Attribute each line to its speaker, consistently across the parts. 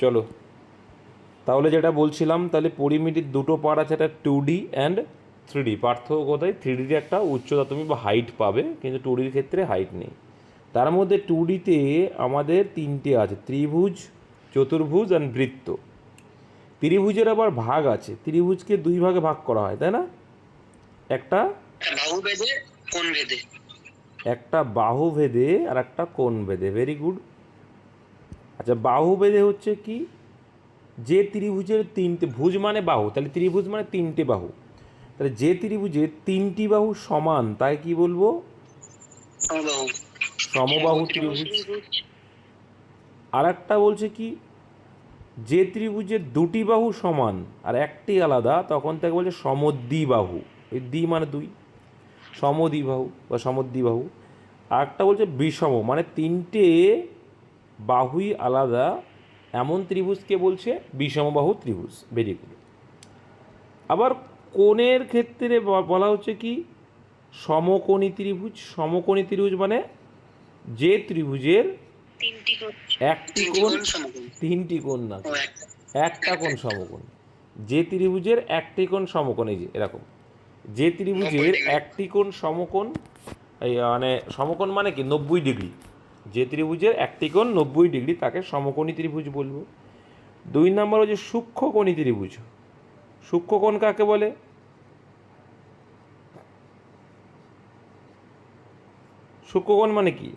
Speaker 1: চলো, তাহলে যেটা বলছিলাম, তাহলে পরিমিতির দুটো পার্ট আছে, একটা 2D অ্যান্ড 3D। পার্থক্য কোথায়? 3Dতে একটা উচ্চতা তুমি বা হাইট পাবে, কিন্তু 2Dর ক্ষেত্রে হাইট নেই। তার মধ্যে 2Dতে আমাদের তিনটে আছে, ত্রিভুজ, চতুর্ভুজ অ্যান্ড বৃত্ত। ত্রিভুজের আবার ভাগ আছে, ত্রিভুজকে দুই ভাগে ভাগ করা হয়, তাই না? একটা
Speaker 2: বাহু ভেদে, কোণ ভেদে।
Speaker 1: একটা বাহু ভেদে আর একটা কোণ ভেদে। Very good. আচ্ছা, বাহু ভেদে হচ্ছে কি? যে ত্রিভুজের তিনটে ভুজ মানে বাহু, তাহলে ত্রিভুজ মানে তিনটে বাহু, তাহলে যে ত্রিভুজের তিনটি বাহু সমান তাই কি বলবো?
Speaker 2: সমবাহু।
Speaker 1: সমবাহু ত্রিভুজ। আর একটা বলছে কি, যে ত্রিভুজের দুটি বাহু সমান আর একটি আলাদা, তখন তাকে বলছে সমদ্বিবাহু। এই দ্বি মানে দুই, সমদ্বিবাহু বা সমদ্বিবাহু। আর একটা বলছে বিষম, মানে তিনটে বাহুই আলাদা এমন ত্রিভুজকে বলছে বিষমবাহু ত্রিভুজ। Very good. আবার কোণের ক্ষেত্রে বলা হচ্ছে কি, সমকোণী ত্রিভুজ। সমকোণী ত্রিভুজ মানে যে ত্রিভুজের একটি কোণ, তিনটি কোণ না, একটা কোণ সমকোণ। যে ত্রিভুজের একটি কোণ সমকোণ, এই যে এরকম, যে ত্রিভুজের একটি কোণ সমকোণ, এই মানে সমকোণ মানে কি 90 ডিগ্রি। যে ত্রিভুজের একটি কোণ 90 ডিগ্রি তাকে সমকোণী ত্রিভুজ বলবো। 2 নম্বর হচ্ছে সূক্ষ্মকোণী ত্রিভুজ। সূক্ষ্মকোণ কাকে বলে? সূক্ষ্মকোণ মানে কি?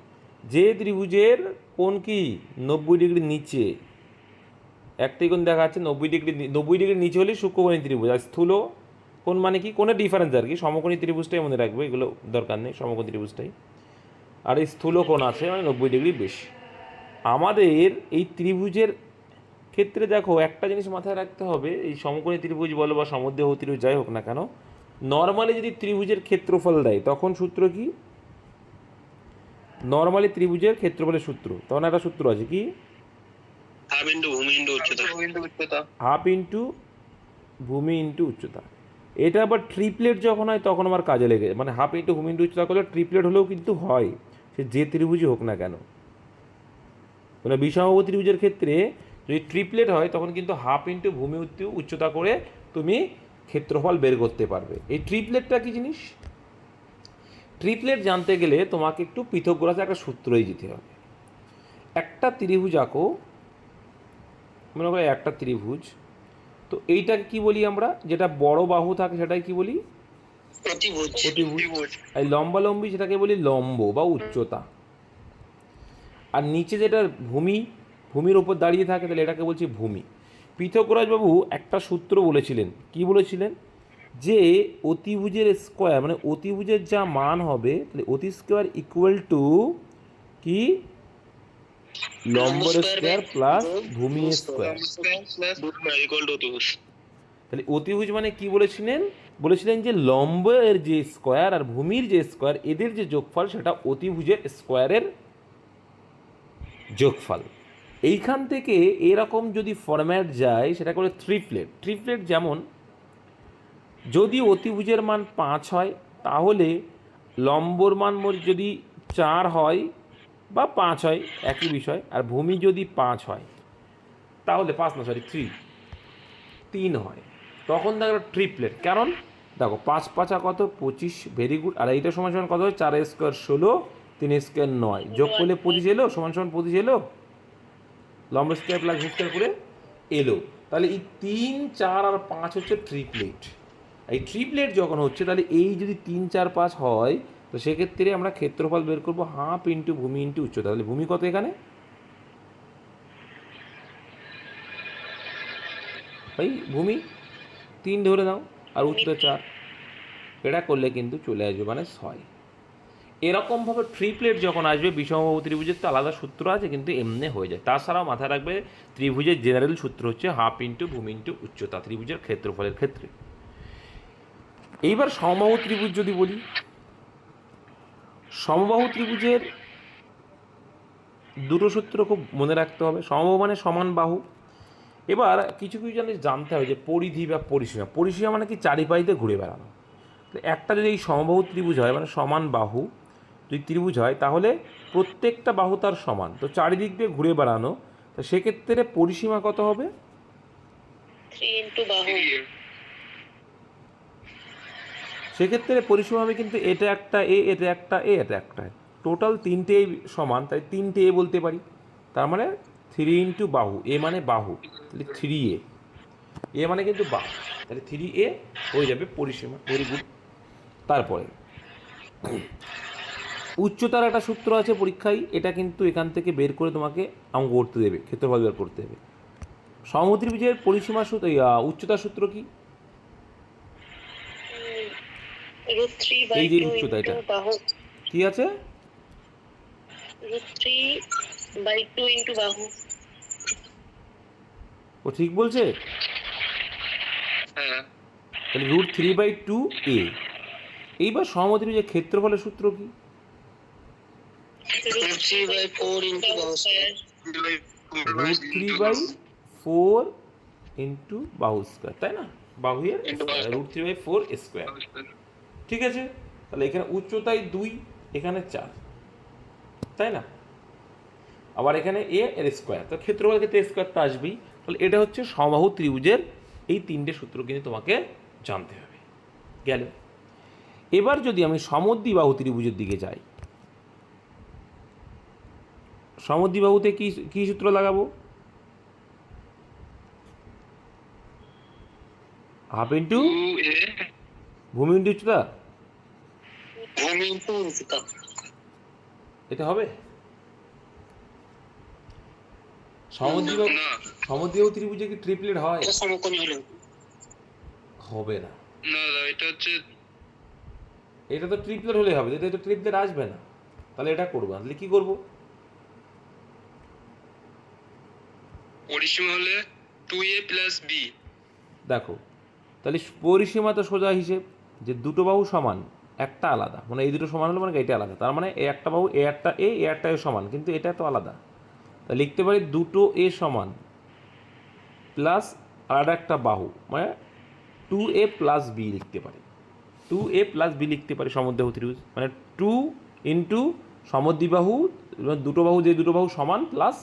Speaker 1: যে ত্রিভুজের কোণ কি 90 ডিগ্রির নিচে, একটি কোণ দেখা যাচ্ছে 90 ডিগ্রি, 90 ডিগ্রির নিচে হলেই সূক্ষ্মকোণী ত্রিভুজ। আর স্থূল কোণ মানে কি? কোণের ডিফারেন্স আর কি। সমকোণী ত্রিভুজটাই মনে রাখবে, এগুলো দরকার নেই, সমকোণী ত্রিভুজটাই। আর এই স্থূল কোণ আছে মানে 90 ডিগ্রি বেশি। আমাদের এই ত্রিভুজের ক্ষেত্রে দেখো একটা জিনিস মাথায় রাখতে হবে, এই সমকোণী ত্রিভুজ বলো বা সমদ্বিবাহু ত্রিভুজ যাই হোক না কেন, নর্মালি যদি ত্রিভুজের ক্ষেত্রফল দেয় তখন সূত্র কি? নর্মালি ত্রিভুজের ক্ষেত্রফলের সূত্র, তখন একটা সূত্র আছে কি,
Speaker 2: হাফ ইন্টু ভূমি ইন্টু উচ্চতা।
Speaker 1: হাফ ইন্টু ভূমি ইন্টু উচ্চতা। এটা আবার ট্রিপলেট যখন হয় তখন আমার কাজে লেগে, মানে হাফ ইন্টু ভূমি ইন্টু উচ্চতা করলে ট্রিপলেট হলেও কিন্তু হয়, সে যে ত্রিভুজই হোক না কেন। মানে বিষমবাহু ত্রিভুজের ক্ষেত্রে যদি ট্রিপলেট হয় তখন কিন্তু হাফ ইন্টু ভূমি ইন্টু উচ্চতা করে তুমি ক্ষেত্রফল বের করতে পারবে। এই ট্রিপলেটটা কি জিনিস? ট্রিপলেট জানতে গেলে তোমাকে একটু পিথাগোরাসের একটা সূত্রই দিতে হবে। একটা ত্রিভুজ আঁকো, মনে করো একটা ত্রিভুজ, তো এইটাকে কি বলি আমরা? যেটা বড় বাহু থাকে সেটাই কি বলি? অতিভুজ। এই লম্বালম্বি সেটাকে বলি লম্ব বা উচ্চতা। আর নিচে যেটা ভূমি, ভূমির ওপর দাঁড়িয়ে থাকে, তাহলে এটাকে বলছি ভূমি। পিথাগোরাস বাবু একটা সূত্র বলেছিলেন, কি বলেছিলেন? যে অতিভুজের স্কোয়ার মানে অতিভুজের যা মান হবে, তাহলে অতি স্কোয়ার ইকুয়াল টু কি? লম্বর স্কোয়ার প্লাস ভূমি স্কোয়ার। তাহলে অতিভুজ মানে কি বলেছিলেন? বলেছিলেন যে লম্বের যে স্কোয়ার আর ভূমির যে স্কোয়ার, এদের যে যোগফল সেটা অতিভুজের স্কোয়ারের যোগফল। এইখান থেকে এরকম যদি ফরম্যাট যায় সেটা করে ট্রিপলেট। ট্রিপলেট যেমন, যদি অতিভুজের মান 5 হয় তাহলে লম্বর মান যদি 4 হয় বা 5 হয় একই বিষয়, আর ভূমি যদি 5 হয় তাহলে 5 না সরি 3 হয়, তখন দেখো ট্রিপলেট। কারণ দেখো 5 5 কত? 25। Very good. আর এইটা সমান সমান কত হয়? 4 স্কোয়ার 16, 3 স্কোয়ার 9, যোগ করলে 25 এলো, সমান সমান 25 এলো, লম্ব স্কোয়ার প্লাস ভূমি স্কোয়ার করে এলো। তাহলে এই 3 4 আর 5 হচ্ছে ট্রিপলেট। এই ট্রিপলেট যখন হচ্ছে, তাহলে এই যদি 3 4 5 হয়, তো সেক্ষেত্রে আমরা ক্ষেত্রফল বের করবো হাফ ইন্টু ভূমি ইন্টু উচ্চতা। তাহলে ভূমি কত এখানে? ভাই ভূমি 3 ধরে নাও, আর উচ্চতা 4, এটা করলে কিন্তু চলে আসবে মানে 6। এরকমভাবে ট্রিপলেট যখন আসবে বিষমবাহু ত্রিভুজের তো আলাদা সূত্র আছে, কিন্তু এমনি হয়ে যায়। তাছাড়াও মাথায় রাখবে ত্রিভুজের জেনারেল সূত্র হচ্ছে হাফ ইন্টু ভূমি ইন্টু উচ্চতা ত্রিভুজের ক্ষেত্রফলের ক্ষেত্রে। এইবার সমবাহু ত্রিভুজ যদি বলি, সমবাহু ত্রিভুজের দুটো সূত্র খুব মনে রাখতে হবে। সমবাহু মানে সমান বাহু। এবার কিছু কিছু জিনিস জানতে হবে, যে পরিধি বা পরিসীমা। পরিসীমা মানে কি? চারিপাশে ঘুরে বেড়ানো। একটা যদি এই সমবাহু ত্রিভুজ হয়, মানে সমান বাহু যদি ত্রিভুজ হয়, তাহলে প্রত্যেকটা বাহু তার সমান, তো চারিদিক দিয়ে ঘুরে বেড়ানো, তো সেক্ষেত্রে পরিসীমা কত হবে?
Speaker 3: 3 ইন্টু বাহু।
Speaker 1: সেক্ষেত্রে পরিসীমা হবে কিন্তু এটা একটা এ, এটা একটা এ, এটা একটা টোটাল 3টে সমান, তাই 3টে এ বলতে পারি। তার মানে 3 ইন্টু বাহু, এ মানে বাহু, তাহলে 3a, এ মানে কিন্তু বাহু, তাহলে 3a হয়ে যাবে পরিসীমা। Very good. তারপরে উচ্চতার একটা সূত্র আছে পরীক্ষায়, এটা কিন্তু এখান থেকে বের করে তোমাকে অঙ্ক করতে দেবে, ক্ষেত্রফল বের করতে দেবে। সমত্রিভুজের পরিসীমা সূত্র, উচ্চতার সূত্র কি?
Speaker 3: √3
Speaker 1: এই যে
Speaker 3: 2
Speaker 1: উচ্চতা,
Speaker 3: ইন্টু
Speaker 1: এটা
Speaker 3: বাহু।
Speaker 1: কি আছে?
Speaker 3: √3 2 ইন্টু বাহু।
Speaker 1: ও ঠিক বলছে?
Speaker 2: হ্যাঁ,
Speaker 1: তাহলে √3/2a। এইবার সমত্রিভুজের ক্ষেত্রফলের সূত্র কি?
Speaker 3: √3/4 ইন্টু বাহু স্কয়ার।
Speaker 1: √3/4 ইন্টু বাহু স্কোয়ার, তাই না? বাহুয়ের √3/4 স্কোয়ার। ঠিক আছে, তাহলে এখানে উচ্চতায় 2, এখানে 4, তাই না? আবার এখানে এ এর স্কোয়ার, তো ক্ষেত্রফলের ক্ষেত্রে স্কোয়ার তো আসবেই। তাহলে এটা হচ্ছে সমবাহু ত্রিভুজের এই 3টে সূত্র কিন্তু তোমাকে জানতে হবে। গেল। এবার যদি আমি সমদ্বিবাহু ত্রিভুজের দিকে যাই, সমদ্বিবাহুতে কি কি সূত্র লাগাবো? হাফ ইন্টু ভূমি ইন্টু উচ্চতা,
Speaker 3: ভূমি ইন্টু উচ্চতা।
Speaker 1: এটা হবে? সমদ্বিবাহু
Speaker 2: না
Speaker 1: সমদ্বিবাহু ত্রিভুজে কি ট্রিপলেট হয়?
Speaker 3: এটা সমকোণী হলো।
Speaker 1: হবে না,
Speaker 2: না না, এটা হচ্ছে
Speaker 1: এটা তো ট্রিপলেট হলে হবে, এটা তো ট্রিপলেট আসবে না। তাহলে এটা করবো না, তাহলে কি করবো?
Speaker 2: পরিসীমা হলে 2a প্লাস b।
Speaker 1: দেখো, তাহলে পরিসীমা তো সোজা হিসেব, যে দুটো বাহু সমান, একটা আলাদা, মানে এই দুটো সমান হলো মানে এটা আলাদা, তার মানে এ একটা বাহু, এ একটা এ, এ একটা এ সমান, কিন্তু এটা তো আলাদা। তা লিখতে পারি দুটো এ সমান প্লাস আলাদা একটা বাহু, মানে 2a প্লাস b লিখতে পারি, 2a প্লাস b লিখতে পারি সমদ্বিবাহু ত্রিভুজ, মানে 2 ইন্টু সমদ্বিবাহু, দুটো বাহু, যে দুটো বাহু সমান প্লাস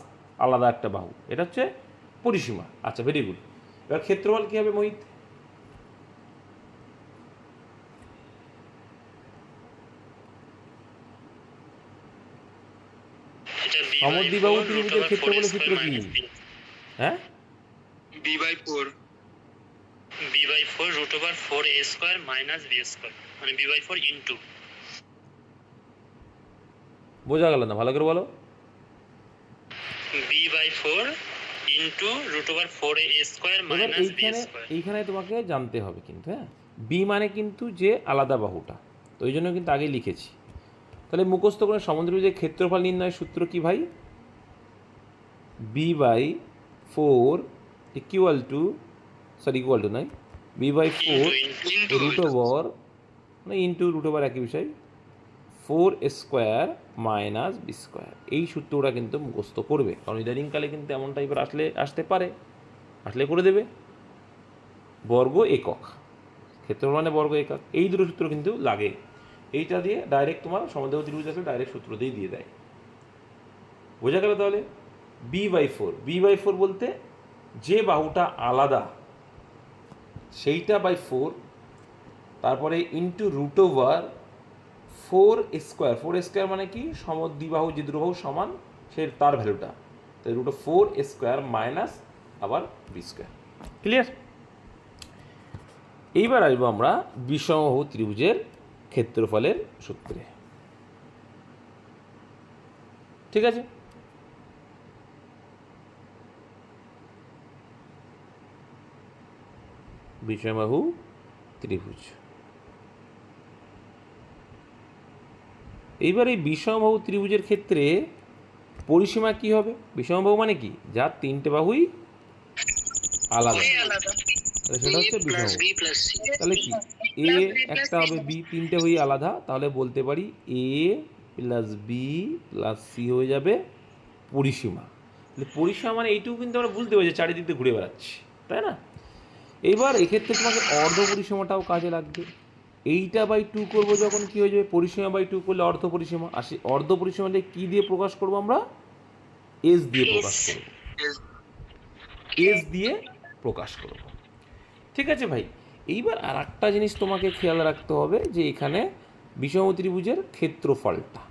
Speaker 1: আলাদা একটা বাহু, এটা হচ্ছে পরিসীমা। আচ্ছা, ভেরি গুড। এবার ক্ষেত্রফল কী হবে মোহিত? সমদ্বিবাহু ত্রিভুজের ক্ষেত্রফলের সূত্র কি? হ্যাঁ,
Speaker 2: b/4
Speaker 3: b/4 √4a² minus b square, মানে b/4 ইনটু।
Speaker 1: বোঝা গেল না, ভালো করে বলো।
Speaker 3: b/4 ইনটু √4a²
Speaker 1: এবার
Speaker 3: মাইনাস b
Speaker 1: এইখানে
Speaker 3: স্কয়ার।
Speaker 1: এইখানে তোমাকে জানতে হবে কিন্তু, হ্যাঁ, বি মানে কিন্তু যে আলাদা বাহুটা, তো ওই জন্য কিন্তু আগেই লিখেছি। তাহলে মুখস্থ করে সমদ্বিবাহুর ক্ষেত্রফল নির্ণয়ের সূত্র কি ভাই? b/4 ইকুয়াল টু নয়, b/4 √, মানে ইন্টু √, একই বিষয়, 4 স্কোয়ার মাইনাস বি স্কোয়ার। এই সূত্রটা কিন্তু মুখস্থ করবে, কারণ ইদানিংকালে কিন্তু এমন টাইপের আসতে পারে, আসলে করে দেবে। বর্গ একক, ক্ষেত্রফল মানে বর্গ একক, এই দুটো সূত্র কিন্তু লাগে। এইটা দিয়ে ডাইরেক্ট তোমার সমদ্বিবাহু ত্রিভুজ আসলে ডাইরেক্ট সূত্র দিয়ে দেয়। বোঝা গেল? তাহলে b/4 বলতে যে বাহুটা আলাদা সেইটা বাই 4, তারপরে ইন্টু √4 স্কোয়ার। 4 স্কোয়ার মানে কি? সমদ্বিবাহু যে দুটো বাহু সমান সে তার ভ্যালুটা, তাই √4 স্কোয়ার মাইনাস আবার বি স্কোয়ার। ক্লিয়ার? এইবার আসবো আমরা বিষমবাহু ত্রিভুজের ক্ষেত্রফলের সূত্রে। ঠিক আছে, বিষমবাহু ত্রিভুজ। এইবার এই বিষমবাহু ত্রিভুজের ক্ষেত্রে পরিসীমা কি হবে? বিষমবাহু মানে কি? যার 3টে বাহুই আলাদা, তাহলে সেটা হচ্ছে বিষমবাহু। তাহলে কি, এ একটা হবে, বি, 3টে হয়ে আলাদা, তাহলে বলতে পারি এ প্লাস বি প্লাস সি হয়ে যাবে পরিসীমা। তাহলে পরিসীমা মানে এইটুকু কিন্তু আমরা বুঝতে পারি যে চারিদিক দিয়ে ঘুরে বেড়াচ্ছি, তাই না? এইবার এক্ষেত্রে তোমাকে অর্ধ পরিসীমাটাও কাজে লাগবে। এইটা বাই 2 করবো যখন, কি হয়ে যাবে? পরিসীমা বাই 2 করলে অর্ধ পরিসীমা। আর সেই অর্ধ পরিসীমাটা কী দিয়ে প্রকাশ করবো আমরা? এস দিয়ে প্রকাশ করবো। এস দিয়ে প্রকাশ করব। ঠিক আছে ভাই, এইবার আর একটা জিনিস তোমাকে খেয়াল রাখতে হবে যে এখানে বিষম ত্রিভুজের ক্ষেত্রফলটা,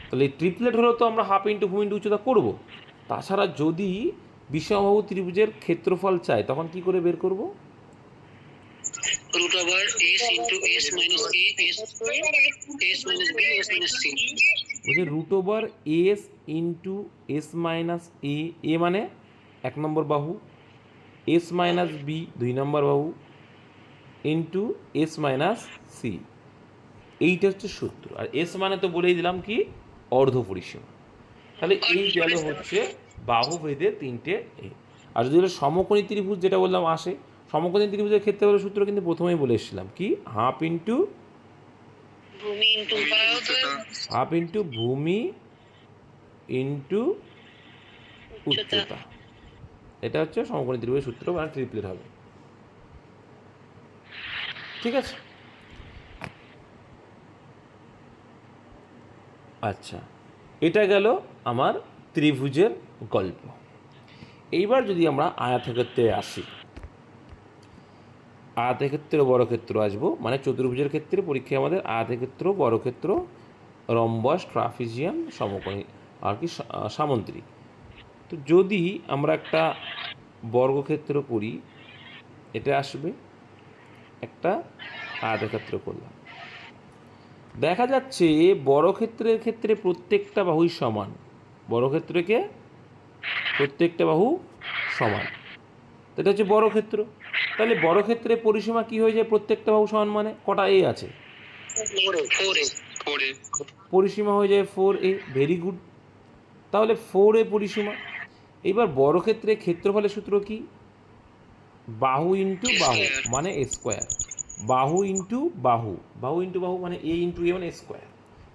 Speaker 1: তাহলে এই ট্রিপলেট হলেও তো আমরা হাফ ইন্টু ভূমি ইন্টু উচ্চতা করবো। তাছাড়া যদি বিষমবাহু ত্রিভুজের ক্ষেত্রফল চাই তখন কি করে বের করব?
Speaker 2: root over s into s minus a s minus b s minus c
Speaker 1: বলছে root over S into S minus A মানে 1 নম্বর বাহু, এস মাইনাস বি 2 নম্বর বাহু ইন্টু এস মাইনাস সি, এইটা হচ্ছে সূত্র। আর এস মানে তো বলেই দিলাম কি অর্ধ পরিসীমা। তাহলে এই গেল হচ্ছে বাহুভেদে 3টে এ। আর যদি সমকোণী ত্রিভুজ যেটা বললাম আসে, সমকোণী ত্রিভুজের ক্ষেত্রে হলো সূত্র কিন্তু প্রথমেই বলে এসেছিলাম কি হাফ ইন্টু ভূমি ইন্টু উচ্চতা, এটা হচ্ছে সমকোণী ত্রিভুজের সূত্র, মানে ট্রিপলেট হবে। ঠিক আছে, আচ্ছা, এটা গেল আমার ত্রিভুজের গল্প। এইবার যদি আমরা আয়তক্ষেত্রে আসি, আয়তক্ষেত্র বর্গক্ষেত্র আসবো, মানে চতুর্ভুজের ক্ষেত্রে পরীক্ষায় আমাদের আয়তক্ষেত্র বর্গক্ষেত্র রম্বস ট্রাপিজিয়াম সমকোণী আর কি সামন্ত্রিক। তো যদি আমরা একটা বর্গক্ষেত্র করি, এটা আসবে একটা আয়তক্ষেত্র করলাম, দেখা যাচ্ছে বর্গক্ষেত্রের ক্ষেত্রে প্রত্যেকটা বাহুই সমান, বর্গক্ষেত্রকে প্রত্যেকটা বাহু সমান, এটা হচ্ছে বর্গক্ষেত্র। তাহলে বর্গক্ষেত্রে পরিসীমা কি হয়ে যায়? প্রত্যেকটা বাহু সমান মানে কটা এ আছে? পরিসীমা হয়ে যায় 4a। ভেরি গুড, তাহলে 4a পরিসীমা। এবার বর্গক্ষেত্রে ক্ষেত্রফলের সূত্র কি? বাহু ইন্টু বাহু মানে এ স্কোয়ার, বাহু ইন্টু বাহু, বাহু ইন্টু বাহু মানে এ ইন্টু এ মানে স্কোয়ার,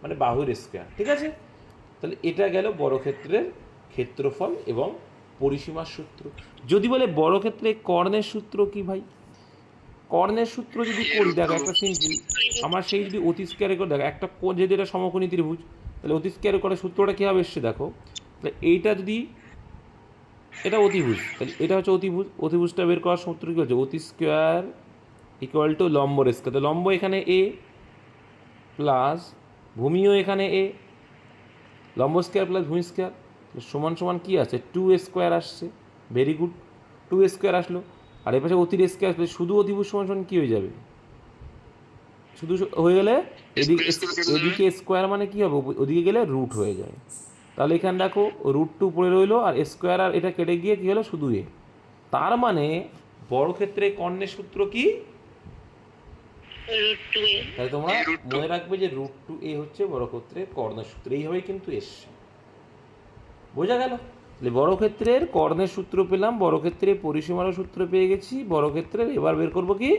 Speaker 1: মানে বাহুর স্কোয়ার। ঠিক আছে, তাহলে এটা গেল বর্গক্ষেত্রের ক্ষেত্রফল এবং পরিসীমার সূত্র। যদি বলে বর্গক্ষেত্রে কর্ণের সূত্র কি ভাই? কর্ণের সূত্র যদি করি, দেখো একটা সিম্পল, আমার সেই যদি অতি স্কোয়ারে করে দেখো একটা যেহেতু এটা সমকোণী ত্রিভুজ, তাহলে অতি স্কোয়ারে করে সূত্রটা কীভাবে এসছে দেখো, তাহলে এইটা যদি এটা অতিভুজ, তাহলে এটা হচ্ছে অতিভুজ, অতিভুজটা বের করার সূত্র কী হচ্ছে? অতি স্কোয়ার ইকুয়াল টু লম্ব স্কোয়ার, তো লম্ব এখানে এ প্লাস ভূমিও এখানে এ, লম্ব স্কোয়ার প্লাস ভূমি স্কোয়ার সমান সমান কী আছে? 2a স্কোয়ার আসছে। ভেরি গুড, 2a স্কোয়ার আসলো। আর এ পাশে অতির স্কোয়ার আসলে শুধু অতিভুজ সমান সমান কী হয়ে যাবে? শুধু হয়ে গেলে এদিকে স্কোয়ার মানে কী হবে? ওদিকে গেলে রুট হয়ে যায়। তাহলে এখানে দেখো রুট 2 পড়ে রইলো, আর স্কোয়ার আর এটা কেটে গিয়ে কী হলো? শুধু এ। তার মানে বর্গক্ষেত্রে কর্ণের সূত্র কি? তাহলে তোমরা মনে রাখবে যে রুট 2a হচ্ছে বর্গক্ষেত্রের কর্ণের সূত্র, এইভাবেই কিন্তু এসছে। বোঝা গেল? তাহলে বর্গক্ষেত্রের কর্ণের সূত্র পেলাম, বর্গক্ষেত্রের পরিসীমারও সূত্র পেয়ে গেছি, বর্গক্ষেত্রের এবার বের করবো কি?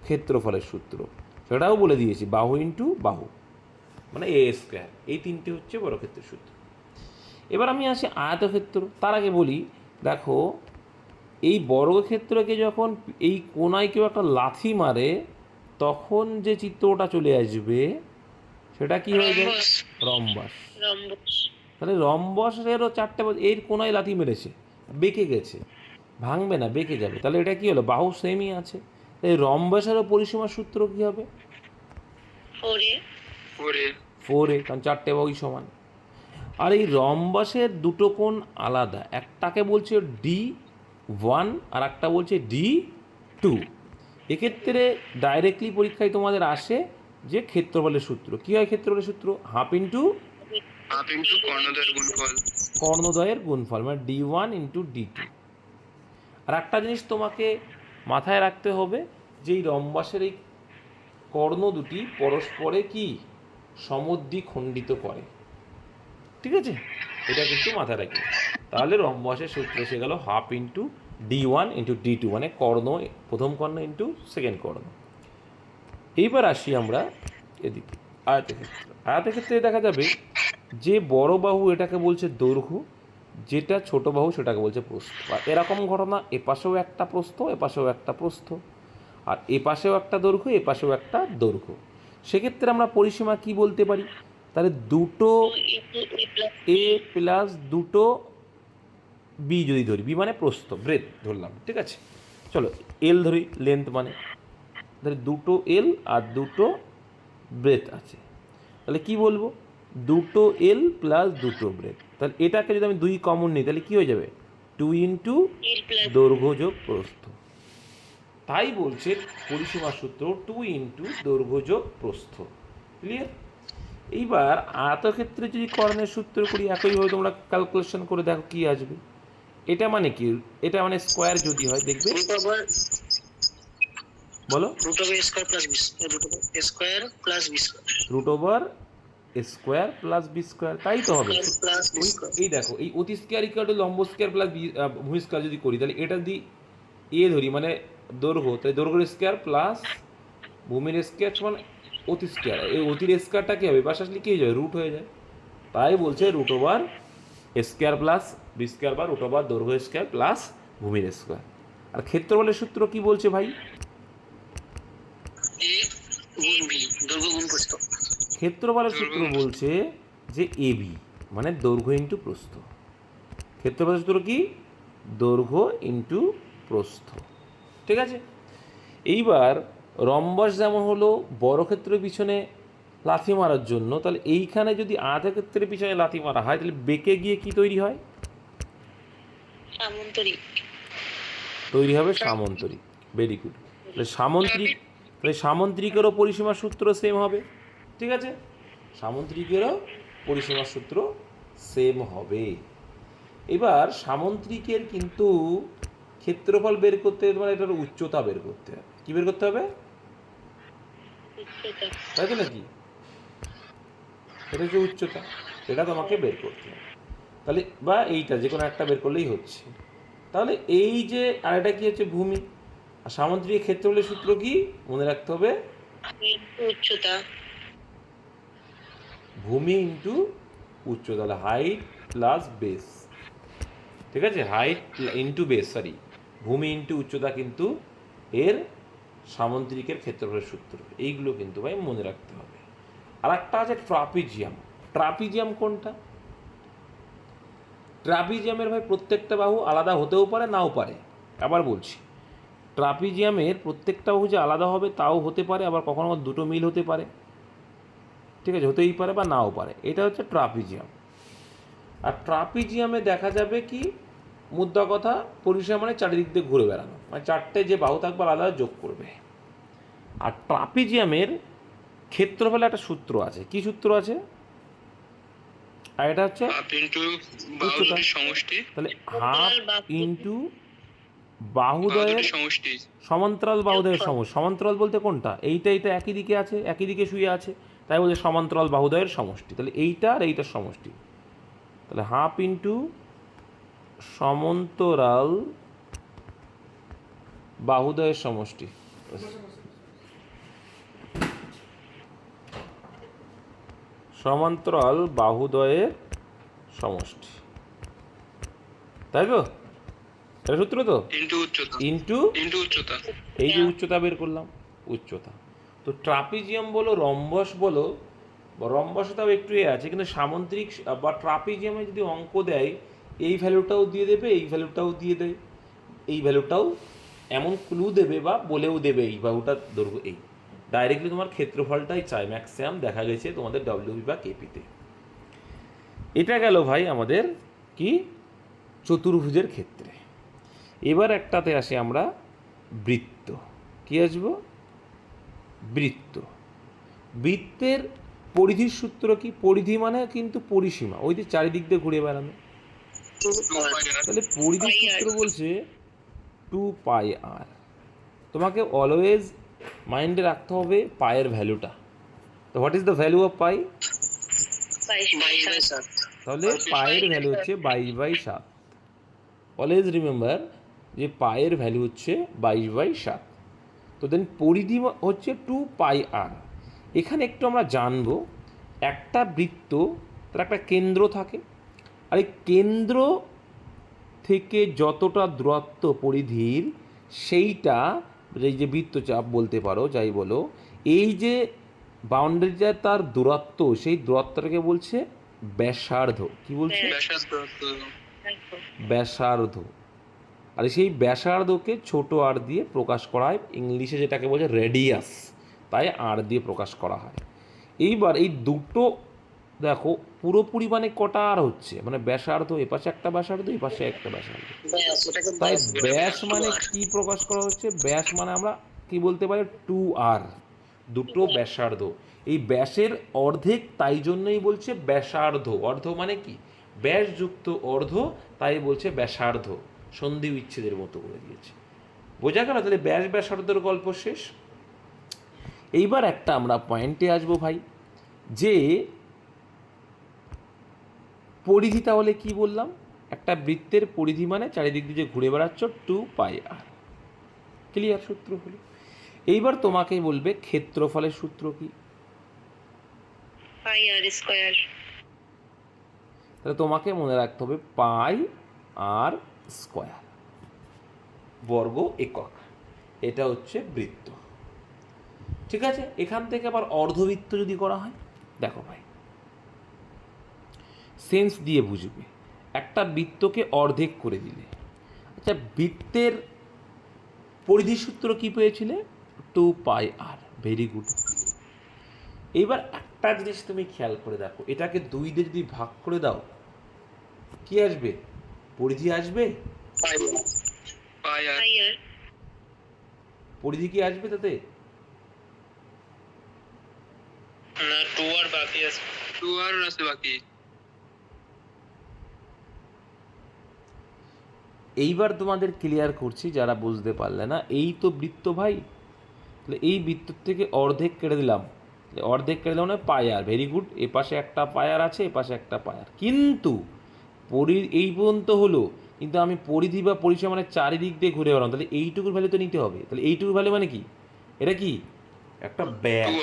Speaker 1: ক্ষেত্রফলের সূত্র, সেটাও বলে দিয়েছি, বাহু ইন্টু বাহু মানে এ স্কোয়ার। এই তিনটে হচ্ছে বর্গক্ষেত্রের সূত্র। এবার আমি আসি আয়তক্ষেত্র। তার আগে বলি, দেখো এই বর্গক্ষেত্রকে যখন এই কোনায় কেউ একটা লাথি মারে তখন যে চিত্রটা চলে আসবে সেটা কি হয়ে যায়? রম্বস। তাহলে রম্বসেরও 4টে, এর কোনায় লাথি মেরেছে, বেঁকে গেছে, ভাঙবে না, বেঁকে যাবে, তাহলে এটা কি হলো? বাহু সেমই আছে। এই রম্বসেরও পরিসীমার সূত্র কি হবে? 4a, কারণ 4টে বাহুই সমান। আর এই রম্বসের দুটো কোণ আলাদা, একটাকে বলছে D1 আর একটা বলছে D2। এক্ষেত্রে ডাইরেক্টলি পরীক্ষায় তোমাদের আসে যে ক্ষেত্রফলের সূত্র কি হয়? ক্ষেত্রফলের সূত্র হাফ ইন্টু কর্ণদ্বয়ের গুণফল মানে D1 ইন্টু D2। আর একটা জিনিস তোমাকে মাথায় রাখতে হবে যে এই রম্বসের এই কর্ণ দুটি পরস্পরে কি সমদ্বিখণ্ডিত করে। ঠিক আছে, এটা কিন্তু মাথায় রাখি। তাহলে রম্বসের সূত্র এসে গেল half into D1 into D2, মানে কর্ণ, প্রথম কর্ণ ইন্টু সেকেন্ড কর্ণ। এইবার আসি আমরা এদিকে আয়তক্ষেত্র। আয়তক্ষেত্রে দেখা যাবে যে বড় বাহু এটাকে বলছে দৈর্ঘ্য, যেটা ছোট বাহু সেটাকে বলছে প্রস্থ। আর এরকম ঘটনা এপাশেও একটা প্রস্থ, এপাশেও একটা প্রস্থ, আর এপাশেও একটা দৈর্ঘ্য, এপাশেও একটা দৈর্ঘ্য। সেক্ষেত্রে আমরা পরিসীমা কি বলতে পারি? তাহলে দুটো এ প্লাস দুটো বি যদি ধরি, বি মানে প্রস্থ, ব্রেথ ধরলাম, ঠিক আছে। চলো এল ধরি, লেন্থ মানে ধরি দুটো এল আর দুটো ব্রেথ আছে, তাহলে কি বলবো, দুটো এল প্লাস দুটো ব্রেথ। তাহলে এটাকে যদি আমি 2 কমন নিই তাহলে কী হয়ে যাবে, 2 ইন্টু
Speaker 2: L plus
Speaker 1: দৈর্ঘ্য যোগ প্রস্থ। তাই বলছে পরিসীমা সূত্র 2 ইন্টু দৈর্ঘ্য যোগ প্রস্থ। ক্লিয়ার? এইবার আয়তক্ষেত্রে যদি কর্ণের সূত্র করি একইভাবে তোমরা ক্যালকুলেশন করে দেখো কি আসবে। এটা মানে কি, এটা মানে স্কোয়ার যদি হয় দেখবে,
Speaker 2: root over
Speaker 1: বলো,
Speaker 2: A square plus B root over A square plus B square
Speaker 1: root over square plus B square, তাই তো হবে।
Speaker 2: plus B
Speaker 1: ওই
Speaker 2: square.
Speaker 1: এই দেখো, এই অতি স্কোয়ার ইকুয়াল টু লম্ব স্কোয়ার প্লাস ভূমি স্কোয়ার যদি করি তাহলে এটা যদি এ ধরি মানে দৈর্ঘ্য, তাই দৈর্ঘ্যের স্কোয়ার প্লাস ভূমির স্কোয়ার সমান অতি স্কোয়ার। এই অতির স্কোয়ারটা কী হবে, পাশে আসলে কী হয়ে যাবে, রুট হয়ে যায়। তাই বলছে root over square plus B square বা রুট ওভার দৈর্ঘ্য স্কোয়ার প্লাস ভূমির স্কোয়ার। আর ক্ষেত্রফলের সূত্র কি বলছে ভাই,
Speaker 2: A গুণ B দৈর্ঘ্য গুণ প্রস্থ।
Speaker 1: ক্ষেত্রফলের সূত্র বলছে যে এ বি মানে দৈর্ঘ্য ইন্টু প্রস্থ। ক্ষেত্রফলের সূত্র কি, দৈর্ঘ্য ইন্টু প্রস্থ, ঠিক আছে। এইবার রম্বস যেমন হলো বর্গক্ষেত্রের পিছনে লাথি মারার জন্য, তাহলে এইখানে যদি আয়তক্ষেত্রের পিছনে লাথি মারা হয় তাহলে বেঁকে গিয়ে কি তৈরি হয়,
Speaker 2: সামান্তরিক
Speaker 1: তৈরি হবে সামন্তরিক। Very good. তাহলে সামন্ত্রিক, তাহলে সামন্ত্রিকেরও পরিসীমার সূত্র সেম হবে, ঠিক আছে, সামন্ত্রিকেরও পরিসীমার সূত্র সেম হবে। এবার সামন্ত্রিকের কিন্তু ক্ষেত্রফল বের করতে তোমার এটার উচ্চতা বের করতে হবে। কী বের করতে হবে,
Speaker 2: উচ্চতা
Speaker 1: তাই তো নাকি, এটা হচ্ছে উচ্চতা, এটা তোমাকে বের করতে হবে। তাহলে বা এইটা যে কোনো একটা বের করলেই হচ্ছে। তাহলে এই যে আর এটা কি হচ্ছে ভূমি, আর সামুদ্রিক ক্ষেত্রফলের সূত্র কি মনে রাখতে হবে,
Speaker 2: উচ্চতা
Speaker 1: ভূমি ইন্টু উচ্চতা, তাহলে হাইট প্লাস বেস, ঠিক আছে, হাইট ইন্টু বেস, সরি, ভূমি ইন্টু উচ্চতা কিন্তু এর সামুদ্রিকের ক্ষেত্রফলের সূত্র। এইগুলো কিন্তু ভাই মনে রাখতে হবে। আর একটা আছে ট্রাপিজিয়াম। ট্রাপিজিয়াম কোনটা, ট্রাপিজিয়ামের ভাই প্রত্যেকটা বাহু আলাদা হতেও পারে নাও পারে। আবার বলছি, ট্রাপিজিয়ামের প্রত্যেকটা বাহু যে আলাদা হবে তাও হতে পারে, আবার কখনো দুটো মিল হতে পারে, ঠিক আছে, হতেই পারে বা নাও পারে। এটা হচ্ছে ট্রাপিজিয়াম। আর ট্রাপিজিয়ামে দেখা যাবে কি, মুদ্রা কথা, পরিসীমা মানে চারিদিক দিয়ে ঘুরে বেড়ানো, মানে চারটে যে বাহু থাকবে আলাদা যোগ করবে। আর ট্রাপিজিয়ামের ক্ষেত্রফলে একটা সূত্র আছে, কি সূত্র আছে, আর এটা হচ্ছে
Speaker 3: হাফ ইন্টু
Speaker 1: উচ্চতা,
Speaker 3: বাহুর সমষ্টি,
Speaker 1: তাহলে হাফ ইন্টু বাহুদয়ের
Speaker 3: বাহুর সমষ্টি,
Speaker 1: সমান্তরাল বাহুদয়ের সমষ্টি। সমান্তরাল বলতে কোনটা, এইটা এইটা একই দিকে আছে, একই দিকে শুয়ে আছে, তাই বলছে সমান্তরাল বাহুদয়ের সমষ্টি। তাহলে এইটা আর এইটার সমষ্টি, তাহলে হাফ ইন্টু সমান্তরাল বাহুদয়ের সমষ্টি, সমান্তরাল বাহুদয়ের সমষ্টি, তাই তো, এটা সূত্র তো,
Speaker 3: ইন্টু উচ্চতা,
Speaker 1: ইন্টু
Speaker 3: ইন্টু উচ্চতা।
Speaker 1: এই যে উচ্চতা বের করলাম, উচ্চতা। তো ট্রাপিজিয়াম বলো রম্বস বলো, রম্বসটাও একটু আছে, কিন্তু সামুদ্রিক বা ট্রাপিজিয়ামে যদি অঙ্ক দেয় এই ভ্যালুটাও দিয়ে দেবে, এই ভ্যালুটাও দিয়ে দেয়, এই ভ্যালুটাও এমন ক্লু দেবে বা বলেও দেবে এই বাহুটা দৈর্ঘ্য এই, ডাইরেক্টলি তোমার ক্ষেত্রফলটাই চাই ম্যাক্সিমাম দেখা গেছে তোমাদের ডব্লিউবি বা কেপিতে। এটা গেল ভাই আমাদের কি চতুর্ভুজের ক্ষেত্রে। এবার একটাতে আসি আমরা বৃত্ত, কি আসবো, বৃত্ত। বৃত্তের পরিধির সূত্র কি, পরিধি মানে কিন্তু পরিসীমা, ওই যে চারিদিক দিয়ে ঘুরে বেড়ানো। তাহলে পরিধির সূত্র বলছে 2πr। তোমাকে অলওয়েজ মাইন্ডে রাখতে হবে পায়ের ভ্যালুটা। তো what is the value of পাই,
Speaker 2: 22/7
Speaker 1: তাহলে পায়ের ভ্যালু হচ্ছে 22/7। অলওয়েজ রিমেম্বার যে পায়ের ভ্যালু হচ্ছে 22/7। তো দেন পরিধি হচ্ছে 2πr। এখানে একটু আমরা জানবো, একটা বৃত্ত তার একটা কেন্দ্র থাকে, আর এই কেন্দ্র থেকে যতটা দূরত্ব পরিধির সেইটা, এই যে বৃত্তচাপ বলতে পারো যাই বলো, এই যে বাউন্ডারিটা তার দূরত্ব, সেই দূরত্বটাকে বলছে ব্যাসার্ধ। কি বলছে,
Speaker 3: ব্যাসার্ধ,
Speaker 1: ব্যাসার্ধ। আর সেই ব্যাসার্ধকে ছোট আর দিয়ে প্রকাশ করা হয়, ইংলিশে যেটাকে বলছে রেডিয়াস, তাই আর দিয়ে প্রকাশ করা হয়। এইবার এই দুটো দেখো পুরোপুরি মানে কটা আর হচ্ছে, মানে ব্যাসার্ধ এপাশে একটা ব্যাসার্ধ এপাশে একটা ব্যাসার্ধ,
Speaker 2: ব্যাস, ওটাকে
Speaker 1: তাই
Speaker 2: ব্যাস বলে।
Speaker 1: ব্যাস মানে কি প্রকাশ করা হচ্ছে, ব্যাস মানে আমরা কি বলতে পারি 2r, দুটো ব্যাসার্ধ। এই ব্যাসের অর্ধেক, তাই জন্যই বলছে ব্যাসার্ধ। অর্ধ মানে কি, ব্যাসযুক্ত অর্ধ, তাই বলছে ব্যাসার্ধ, সন্ধি বিচ্ছেদের মতো করে দিয়েছে। বোঝা গেল? তাহলে ব্যাস ব্যাসার্ধর গল্প শেষ। এইবার একটা আমরা পয়েন্টে আসবো ভাই, যে পরিধি তাহলে কি বললাম, একটা বৃত্তের পরিধি মানে চারিদিক দিয়ে যে ঘুরে বেড়াচ্ছ 2πr। ক্লিয়ার? সূত্র হলো। এইবার তোমাকেই বলবে ক্ষেত্রফলের সূত্র কি।
Speaker 2: পাই আর স্কয়ার।
Speaker 1: তাহলে তোমাকে মনে রাখতে হবে পাই আর স্কয়ার, বর্গ একক, এটা হচ্ছে বৃত্ত। ঠিক আছে? এখান থেকে আবার অর্ধবৃত্ত যদি করা হয়, দেখো ভাই সেন্স দিয়ে বুঝবে, একটা বৃত্তকে অর্ধেক করে দিলে, আচ্ছা বৃত্তের পরিধি সূত্র কি পেয়েছিলে, 2πr। Very good. এইবার একটা জিনিস তুমি খেয়াল করে দেখো, এটাকে 2 দিয়ে যদি ভাগ করে দাও কি আসবে, পরিধি আসবে।
Speaker 2: পাই আর
Speaker 1: পরিধি কি আসবে তাতে?
Speaker 3: না 2r বাকি আছে,
Speaker 2: 2r আছে বাকি।
Speaker 1: এইবার তোমাদের ক্লিয়ার করছি যারা বুঝতে পারলে না। এই তো বৃত্ত ভাই, তাহলে এই বৃত্তর থেকে অর্ধেক কেটে দিলাম, অর্ধেক কেটে দিলাম, পায়ার। Very good. এপাশে একটা পায়ার আছে, এপাশে একটা পায়ার, কিন্তু এই পর্যন্ত হলো, কিন্তু আমি পরিধি বা পরিসীমা মানে চারিদিক দিয়ে ঘুরে বেড়ালাম, তাহলে এইটুকুর ভ্যালু তো নিতে হবে। তাহলে এইটুকুর ভ্যালু মানে কি, এটা কি একটা ব্যাস,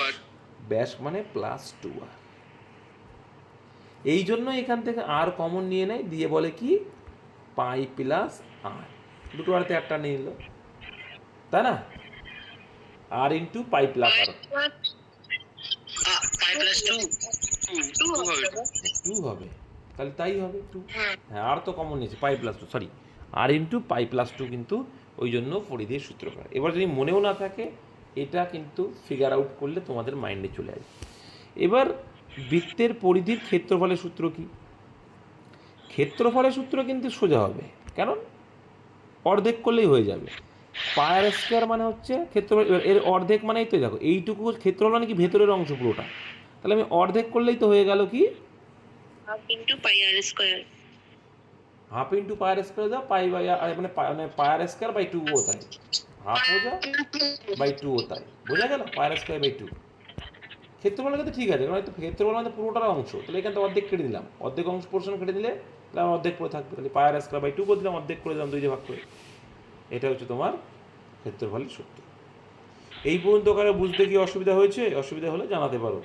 Speaker 1: ব্যাস মানে +2r। এই জন্য এখান থেকে আর কমন নিয়ে নেয়, দিয়ে বলে কি পাই প্লাস আর, দুটো আরতে একটা নিয়ে নিল, তাই না, আর ইন্টু পাই প্লাস আর,
Speaker 2: পাই প্লাস 2 হবে।
Speaker 1: 2 হবে, তাহলে তাই হবে 2। হ্যাঁ, আর তো কমন নিয়েছে পাই প্লাস 2, সরি আর ইন্টু পাই প্লাস 2, কিন্তু ওই জন্য পরিধির সূত্র করে। এবার যদি মনেও না থাকে, এটা কিন্তু ফিগার আউট করলে তোমাদের মাইন্ডে চলে আসবে। এবার বৃত্তের পরিধির ক্ষেত্রফলের সূত্র কি, ক্ষেত্রফলের সূত্র কিন্তু সোজা হবে, কারণ অর্ধেক করলেই হয়ে যাবে। পায়ার স্কোয়ার মানে হচ্ছে ক্ষেত্রফল, এর অর্ধেক মানেই তো দেখো এইটুকু ক্ষেত্রফল মানে কি ভেতরের অংশ পুরোটা, তাহলে আমি অর্ধেক করলেই তো হয়ে গেল কি
Speaker 2: half into pi R square.
Speaker 1: Half into pi r square होता है पाई बाई মানে पायर स्क्वायर बाई 2 होता है, हाफ हो जा बाई 2 होता है। বোঝা গেল? পায়ার স্কোয়ার বাই 2। ক্ষেত্রফল কিন্তু ঠিক আছে, কারণ হয়তো ক্ষেত্রফল মানে পুরোটার অংশ, তাহলে এখান থেকে অর্ধেক কেটে দিলাম, অর্ধেক অংশ পোর্শন কেটে দিলে তাহলে আমার অর্ধেক পড়ে থাকবে, তাহলে পায়ার স্কোয়ার বাই 2 করে দিলাম, অর্ধেক করে দিলাম 2 দিয়ে ভাগ করে। এটা হচ্ছে তোমার ক্ষেত্রফলের সূত্র। এই পর্যন্ত কারো বুঝতে কি অসুবিধা হয়েছে? অসুবিধা হলে জানাতে পারো।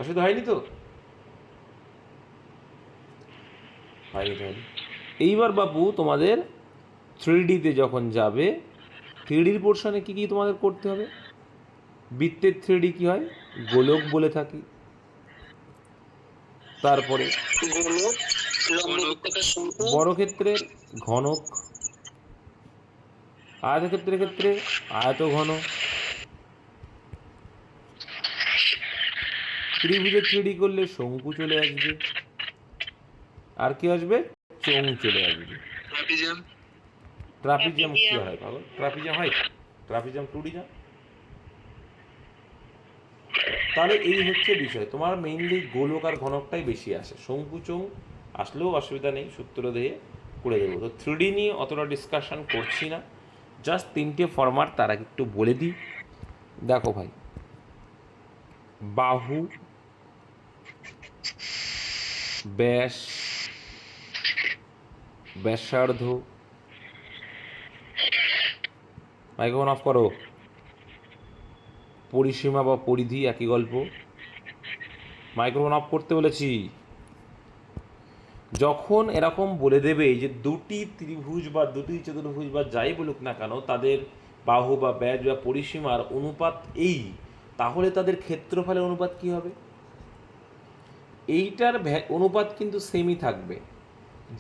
Speaker 1: অসুবিধা হয়নি তো? হয়নি তাহলে এইবার বাবু তোমাদের 3Dতে যখন যাবে, 3Dর পোর্শনে কী কী তোমাদের করতে হবে। বৃত্তের 3D কী হয়, গোলক বলে থাকি। তারপরে বড় ক্ষেত্রের ঘনক, আয়তক্ষেত্রের ক্ষেত্রে আয়ত ঘন, ত্রিভুজের 3D করলে শঙ্কু চলে আসবে, আর কি আসবে, চোঙ চলে আসবে। ট্রাপিজিয়াম কি হয় পাগল? ট্রাপিজিয়াম হয়, ট্রাপিজিয়াম 2D যা। তাহলে এই হচ্ছে বিষয়, তোমার মেইনলি গোলক আর ঘনকটাই বেশি আসে, শঙ্কু চোঙ আসলেও অসুবিধা নেই, সূত্র দিয়ে করে দেবো। তো 3D নিয়ে অতটা ডিসকাশন করছি না, জাস্ট 3টে ফরম্যাট তার আগে একটু বলে দিই। দেখো ভাই, বাহু, ব্যাস, ব্যাসার্ধ, মাইক্রোফোন অফ করো, পরিসীমা বা পরিধি একই গল্প, মাইক্রোফোন অফ করতে বলেছি। যখন এরকম বলে দেবে যে দুটি ত্রিভুজ বা দুটি চতুর্ভুজ বা যাই বলুক না কেন, তাদের বাহু বা ব্যাস বা পরিসীমার অনুপাত এই, তাহলে তাদের ক্ষেত্রফলের অনুপাত কি হবে, এইটার অনুপাত কিন্তু সেমই থাকবে,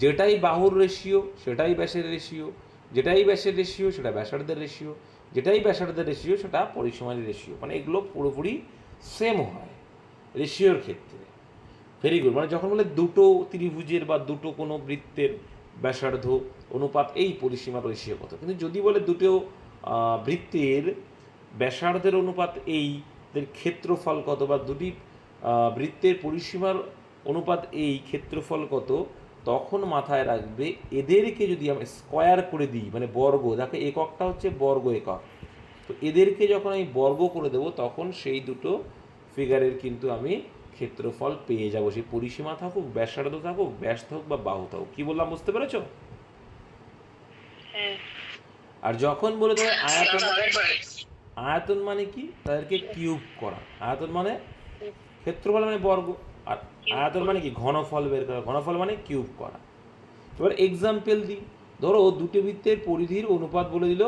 Speaker 1: যেটাই বাহুর রেশিও সেটাই ব্যাসের রেশিও, যেটাই ব্যাসের রেশিও সেটা ব্যাসার্ধের রেশিও, যেটাই ব্যাসার্ধের রেশিও সেটা পরিসীমার রেশিও, মানে এগুলো পুরোপুরি সেম হয় রেশিওর ক্ষেত্রে। Very good. মানে যখন বলে দুটো ত্রিভুজের বা দুটো কোনো বৃত্তের ব্যাসার্ধ অনুপাত এই পরিসীমার রেশিও কত, কিন্তু যদি বলে দুটো বৃত্তের ব্যাসার্ধের অনুপাত এই এদের ক্ষেত্রফল কত, বা দুটি বৃত্তের পরিসীমার অনুপাত এই ক্ষেত্রফল কত, তখন মাথায় রাখবে এদেরকে যদি আমি স্কোয়ার করে দিই, মানে বর্গ, দেখো এককটা হচ্ছে বর্গ একক, তো এদেরকে যখন আমি বর্গ করে দেবো তখন সেই দুটো ফিগারের কিন্তু আমি ক্ষেত্রফল পেয়ে যাবো, সেই পরিসীমা থাকুক, ব্যাসার্ধ থাকুক, ব্যাস থাকুক বা বাহু থাকুক। কি বললাম বুঝতে পেরেছো?
Speaker 2: হ্যাঁ।
Speaker 1: আর যখন বলে দেবে আয়তন, আয়তন মানে কি, তাদেরকে কিউব করা। আয়তন মানে ক্ষেত্রফল মানে বর্গ, আর আয়তন মানে কি ঘনফল বের করা, ঘনফল মানে কিউব করা। এবার এক্সাম্পল দিই, ধরো দুটি বৃত্তের পরিধির অনুপাত বলে দিল,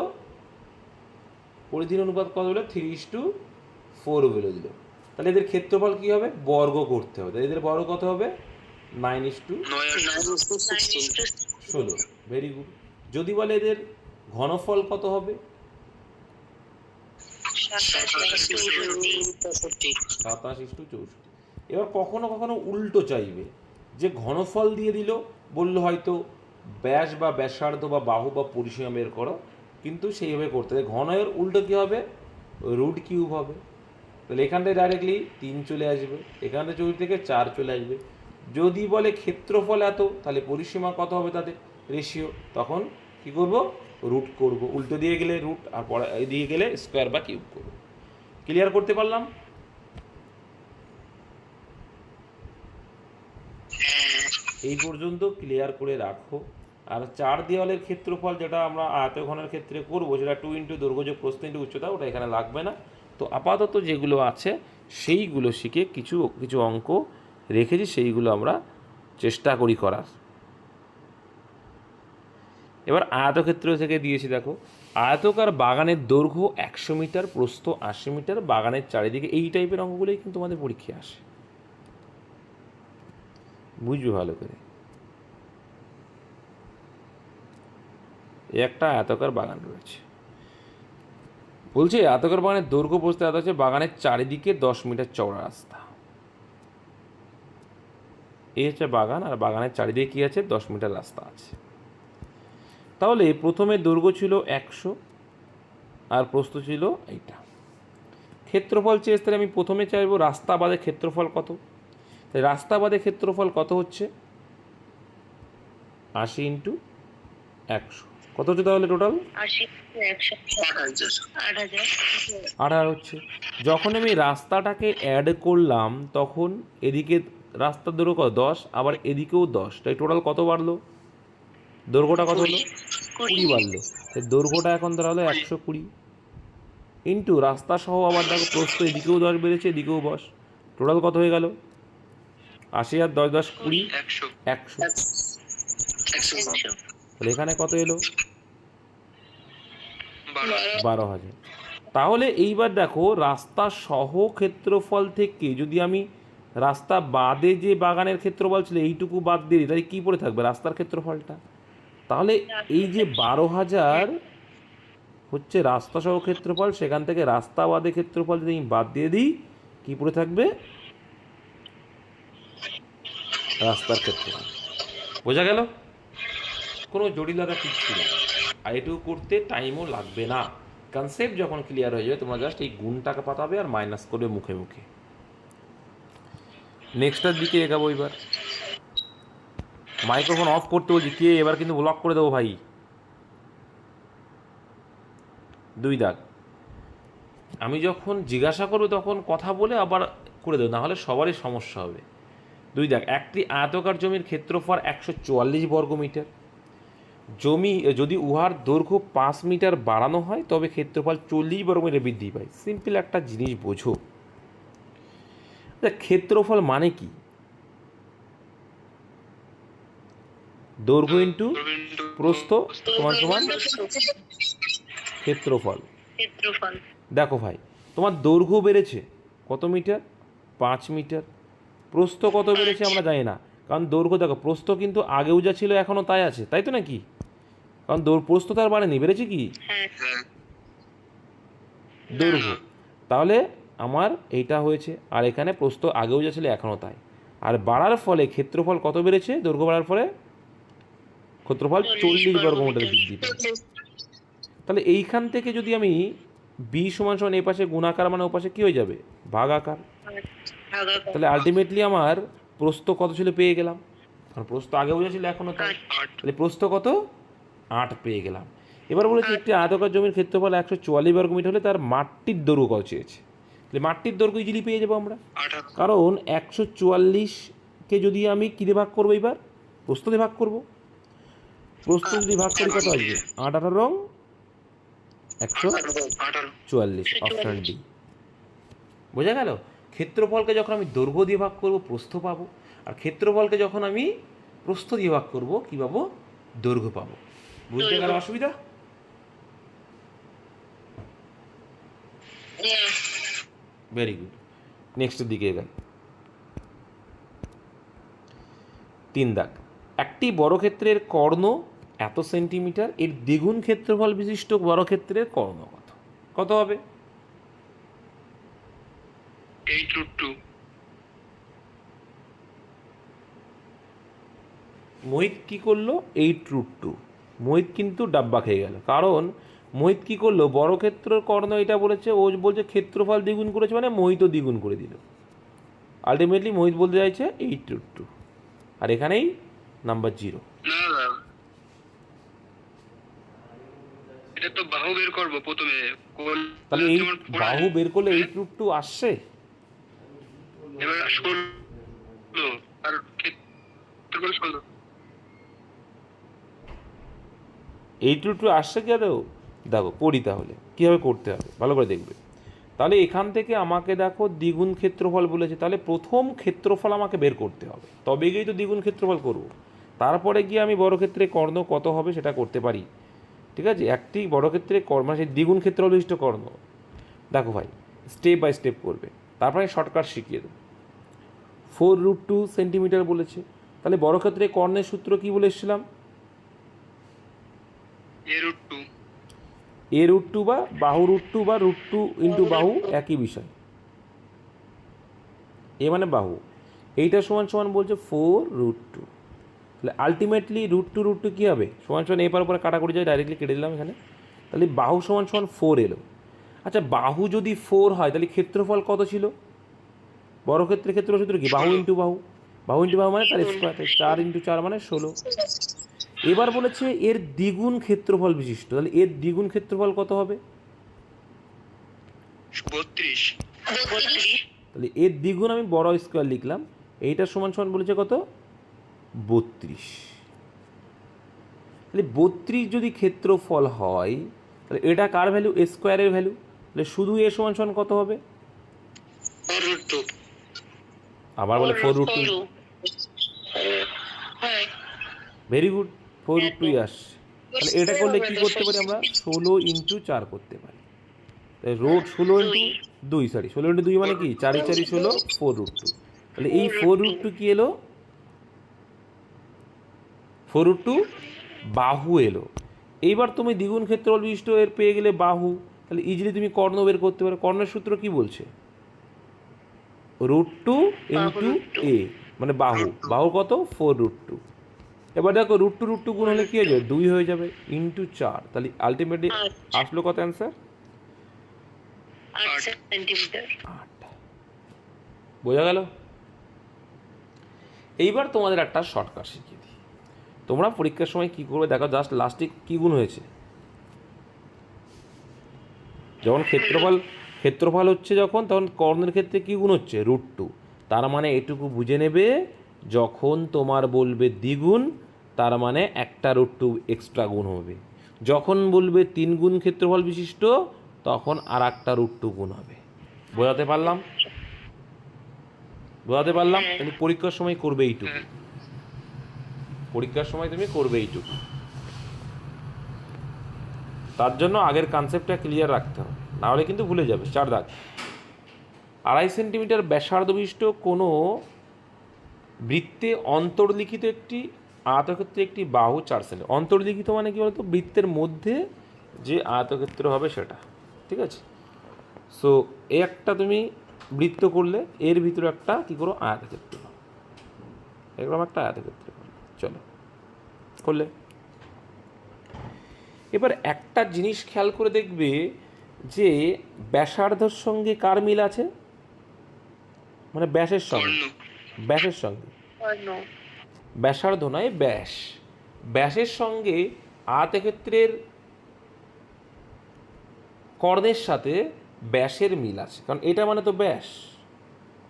Speaker 1: পরিধির অনুপাত কত বলে 3:4 বলে দিল, তাহলে এদের ক্ষেত্রফল কি হবে, বর্গ করতে হবে, তাহলে এদের বর্গ কত হবে 9:16। Very good. যদি বলে এদের ঘনফল কত হবে 27:64। এবার কখনো কখনো উল্টো চাইবে, যে ঘনফল দিয়ে দিল, বললো হয়তো ব্যাস বা ব্যাসার্ধ বা বাহু বা পরিসীমা বের করো, কিন্তু সেইভাবে করতে হবে। ঘনের উল্টো কী হবে, রুট কিউব হবে, তাহলে এখানটায় ডাইরেক্টলি 3 চলে আসবে, এখানটা 4 থেকে 4 চলে আসবে। যদি বলে ক্ষেত্রফল এত, তাহলে পরিসীমা কত হবে তাদের রেশিও, তখন কি করব, রুট করব, উল্টো দিয়ে গেলে রুট, আর পরে দিয়ে গেলে স্কোয়ার বা কিউব করব। ক্লিয়ার করতে পারলাম? এই পর্যন্ত ক্লিয়ার করে রাখো। আর 4 দেওয়ালের ক্ষেত্রফল যেটা আমরা আয়তঘনের ক্ষেত্রে করব, সেটা 2 ইন্টু দৈর্ঘ্য যোগ প্রস্থ ইন্টু উচ্চতা, ওটা এখানে লাগবে না। তো আপাতত যেগুলো আছে সেইগুলো শিখে কিছু কিছু অঙ্ক রেখেছি, সেইগুলো আমরা চেষ্টা করি করার। এবার আয়তক্ষেত্র থেকে দিয়েছি, দেখো আয়তকার বাগানের দৈর্ঘ্য 100 মিটার, প্রস্থ 80 মিটার, বাগানের চারিদিকে, এই টাইপের অঙ্কগুলোই কিন্তু আমাদের পরীক্ষায় আসে, বুঝবে ভালো করে। একটা আয়তকার বাগান রয়েছে, বলছে আয়তকার বাগানের দৈর্ঘ্য প্রস্থ এত আছে, বাগানের চারিদিকে 10 মিটার চওড়া রাস্তা। এই হচ্ছে বাগান, আর বাগানের চারিদিকে কী আছে, 10 মিটার রাস্তা আছে। তাহলে প্রথমে দৈর্ঘ্য ছিল 100 আর প্রস্থ ছিল এইটা। ক্ষেত্রফল চেয়েছে, তাহলে আমি প্রথমে চাইবো রাস্তা বাদে ক্ষেত্রফল কত। তাই রাস্তা বাদে ক্ষেত্রফল কত হচ্ছে 80 ইন্টু 100, কত হচ্ছে তাহলে টোটাল 8,000 হচ্ছে। যখন আমি রাস্তাটাকে অ্যাড করলাম তখন এদিকে রাস্তার দৈর্ঘ্য কত 10, আবার এদিকেও 10, তাই টোটাল কত বাড়লো, দৈর্ঘ্যটা কত হলো 20 বাড়লো। তাই দৈর্ঘ্যটা এখন ধরা হলো 120 ইন্টু রাস্তা সহ আবার দেখো প্রস্থ এদিকেও 10 বেড়েছে, এদিকেও 10, টোটাল কত হয়ে গেল 80 আর 10 10 20 100। তাহলে এখানে কত এলো 12,000। তাহলে এইবার দেখো রাস্তা সহ ক্ষেত্রফল থেকে যদি আমি রাস্তা বাদে যে বাগানের ক্ষেত্রফল ছিল এইটুকু বাদ দিয়ে দিই, তাহলে কী পড়ে থাকবে রাস্তার ক্ষেত্রফলটা। তাহলে এই যে 12,000 হচ্ছে রাস্তা সহ ক্ষেত্রফল, সেখান থেকে রাস্তা বাদে ক্ষেত্রফল যদি আমি বাদ দিয়ে দিই, কী পড়ে থাকবে রাস্তার ক্ষেত্রফল। বোঝা গেল? কোনো জটিলতা কিচ্ছু না, আর এটুকু করতে টাইমও লাগবে না। কনসেপ্ট যখন ক্লিয়ার হয়ে যাবে, তোমরা জাস্ট এই গুণটাকে পাতাবে আর মাইনাস করবে মুখে মুখে। নেক্সটার দিকে এগাবো। এবার মাইক্রোফোন অফ করতে বলছি, কে এবার কিন্তু ব্লক করে দেবো ভাই। 2 দাগ, আমি যখন জিজ্ঞাসা করবো তখন কথা বলে আবার করে দেবো, নাহলে সবারই সমস্যা হবে। 2 দাগ, একটি আয়তকার জমির ক্ষেত্রফল 144 বর্গমিটার। জমি যদি উহার দৈর্ঘ্য 5 মিটার বাড়ানো হয় তবে ক্ষেত্রফল 40 বর্গমিটার বৃদ্ধি পায়। সিম্পল একটা জিনিস বোঝো, ক্ষেত্রফল মানে কি, দৈর্ঘ্য ইন্টু প্রস্থ সমান সমান ক্ষেত্রফল। দেখো ভাই, তোমার দৈর্ঘ্য বেড়েছে কত মিটার, 5 মিটার, প্রস্থ কত বেড়েছে আমরা জানি না, কারণ দৈর্ঘ্য দেখো প্রস্থ কিন্তু আগেও যা ছিল এখনও তাই আছে, তাই তো নাকি? কারণ প্রস্থ তো আর বাড়েনি, বেড়েছে কি
Speaker 2: হ্যাঁ
Speaker 1: দৈর্ঘ্য। তাহলে আমার এইটা হয়েছে, আর এখানে প্রস্থ আগেও যা ছিল এখনও তাই। আর বাড়ার ফলে ক্ষেত্রফল কত বেড়েছে? দৈর্ঘ্য বাড়ার ফলে ক্ষেত্রফল 40 বর্গমিটার বৃদ্ধি পেয়েছে। তাহলে এইখান থেকে যদি আমি বি সমান সমান এই পাশে গুণাকার মানে ও পাশে কী হয়ে যাবে? ভাগাকার। তাহলে আলটিমেটলি আমার প্রস্থ কত ছিল পেয়ে গেলাম, কারণ প্রস্থ আগে বুঝেছিল এখনও তাই। তাহলে প্রস্থ কত? 8 পেয়ে গেলাম। এবার বলেছি একটি আয়তাকার জমির ক্ষেত্রফল 144 বর্গমিটার হলে তার মাঠটির দৈর্ঘ্য কত চেয়েছে। তাহলে মাঠটির দৈর্ঘ্য ইজিলি পেয়ে যাবো আমরা, কারণ 144কে যদি আমি কী দিয়ে ভাগ করবো? এবার প্রস্থ দিয়ে ভাগ করবো। প্রস্থ যদি ভাগ করি কত আসবে? 8 18 144, অপশন ডি। বোঝা গেল? ক্ষেত্রফলকে যখন আমি দৈর্ঘ্য দিয়ে ভাগ করব প্রস্থ পাবো, আর ক্ষেত্রফলকে যখন আমি প্রস্থ দিয়ে ভাগ করব কী পাবো? দৈর্ঘ্য পাবো। বুঝতে গেল অসুবিধা? Very good. নেক্সটের দিকে গেল। 3 দাগ। একটি বর্গক্ষেত্রের কর্ণ এত সেন্টিমিটার, এর দ্বিগুণ ক্ষেত্রফল বিশিষ্ট বর্গক্ষেত্রের কর্ণ কত? কত হবে?
Speaker 3: 8√2।
Speaker 1: মোহিত কী করলো? 8√2। মোহিত কিন্তু ডাব্বা খেয়ে গেল, কারণ মোহিত কী করলো? বর্গক্ষেত্রের কর্ণ এটা বলেছে, ও বলছে ক্ষেত্রফল দ্বিগুণ করেছে মানে মোহিতও দ্বিগুণ করে দিল। আলটিমেটলি মোহিত বলতে চাইছে 8√2, আর এখানেই নাম্বার 0।
Speaker 3: এটা তো বাহু বের করব প্রথমে।
Speaker 1: তাহলে এই বাহু বের করলে 8√2 আসছে।
Speaker 3: এবার আসলো আর ক্ষেত্রফল ষোলো।
Speaker 1: 8√2 আসছে কি আদৌ? দেখো করি, তাহলে কীভাবে করতে হবে ভালো করে দেখবে। তাহলে এখান থেকে আমাকে দেখো দ্বিগুণ ক্ষেত্রফল বলেছে, তাহলে প্রথম ক্ষেত্রফল আমাকে বের করতে হবে, তবে গিয়েই তো দ্বিগুণ ক্ষেত্রফল করব। তারপরে গিয়ে আমি বর্গক্ষেত্রে কর্ণ কত হবে সেটা করতে পারি। ঠিক আছে, একটি বর্গক্ষেত্রে কর্ণ মানে সেই দ্বিগুণ ক্ষেত্রফল বিশিষ্ট কর্ণ। দেখো ভাই, স্টেপ বাই স্টেপ করবে, তারপরে শর্টকাট শিখিয়ে দেবো। 4√2 সেন্টিমিটার বলেছে, তাহলে বর্গক্ষেত্রে কর্ণের সূত্র কী বলে এসেছিলাম? a√2 বা বাহু √2 বা √2 ইন্টু বাহু একই বিষয়। এ মানে বাহু, এইটা সমান সমান বলছে 4√2। তাহলে আলটিমেটলি √2 কী হবে? সমান সমান এপার উপরে কাটাকুটি যায়, ডাইরেক্টলি কেটে দিলাম এখানে। তাহলে বাহু সমান সমান 4 এলো। আচ্ছা, বাহু যদি 4 হয় তাহলে ক্ষেত্রফল কত ছিল? বর্গক্ষেত্রের ক্ষেত্রফল সূত্র কি? বাহু ইন্টু বাহু, বাহু ইন্টু বাহু মানে তার স্কোয়ার, 4 ইন্টু 4 মানে 16। এবার বলেছে এর দ্বিগুণ ক্ষেত্রফল বিশিষ্ট, তাহলে এর দ্বিগুণ ক্ষেত্রফল কত হবে?
Speaker 3: 32।
Speaker 1: তাহলে এর দ্বিগুণ আমি বড় স্কোয়ার লিখলাম, এইটার সমান সমান বলেছে কত? 32। তাহলে 32 যদি ক্ষেত্রফল হয় তাহলে এটা কার ভ্যালু? এ স্কোয়ারের ভ্যালু। তাহলে শুধু এ সমান সমান কত হবে? আবার বলে 4√2। ভেরি গুড, 4√2 আসছে। তাহলে এটা করলে কি করতে পারি আমরা? 16 ইন্টু 4 করতে পারি। তাহলে 16 ইন্টু 2, 16 ইন্টু 2 মানে কি? 4 4 16, 4√2। তাহলে এই 4√2 কি এলো? 4√2 বাহু এলো। এইবার তুমি দ্বিগুণ ক্ষেত্রফল বিশিষ্ট এর পেয়ে গেলে বাহু, তাহলে ইজিলি তুমি কর্ণ বের করতে পারো। কর্ণের সূত্র কি বলছে? √2 ইন্টু এ মানে বাহু, বাহু কত? 4√2। এবার দেখো √2 গুণ হলে কি হয়ে যাবে? 2 হয়ে যাবে ইন্টু 4। তাহলে আলটিমেটলি আসলো কত অ্যান্সার?
Speaker 2: 8 সেন্টিমিটার।
Speaker 1: 8। বোঝা গেল? এইবার তোমাদের একটা শর্টকাট শিখিয়ে দিই। তোমরা পরীক্ষার সময় কী করবে দেখো, জাস্ট লাস্টে কী গুণ হয়েছে। যখন ক্ষেত্রফল হচ্ছে যখন, তখন কর্ণের ক্ষেত্রে কী গুণ হচ্ছে? √2। তার মানে এটুকু বুঝে নেবে, যখন তোমার বলবে দ্বিগুণ তার মানে একটা √2 এক্সট্রা গুণ হবে। যখন বলবে 3 গুণ ক্ষেত্রফল বিশিষ্ট তখন আর একটা √2 গুণ হবে। বোঝাতে পারলাম? তাহলে পরীক্ষার সময় করবে এইটুকু, পরীক্ষার সময় তুমি করবে এইটুকু। তার জন্য আগের কনসেপ্টটা ক্লিয়ার রাখতে হবে, নাহলে কিন্তু ভুলে যাবে। 4 দাগ। 2.5 সেন্টিমিটার ব্যাসার্ধ বিশিষ্ট কোনো বৃত্তে অন্তর্লিখিত একটি আয়তক্ষেত্রে একটি বাহু 4 সেমি। অন্তর্লিখিত মানে কি বলতো, বৃত্তের মধ্যে যে আয়তক্ষেত্র হবে সেটা, ঠিক আছে। সো এই একটা তুমি বৃত্ত করলে, এর ভিতরে একটা কি করো আয়তক্ষেত্র, এরকম একটা আয়তক্ষেত্র করলে। চলো করলে এবার একটা জিনিস খেয়াল করে দেখবে যে ব্যাসার্ধর সঙ্গে কার মিল আছে, মানে ব্যাসের সঙ্গে, ব্যাসের সঙ্গে, ব্যাসার্ধ নয় ব্যাস, ব্যাসের সঙ্গে আয়তক্ষেত্রের কর্ণের সাথে ব্যাসের মিল আছে, কারণ এটা মানে তো ব্যাস,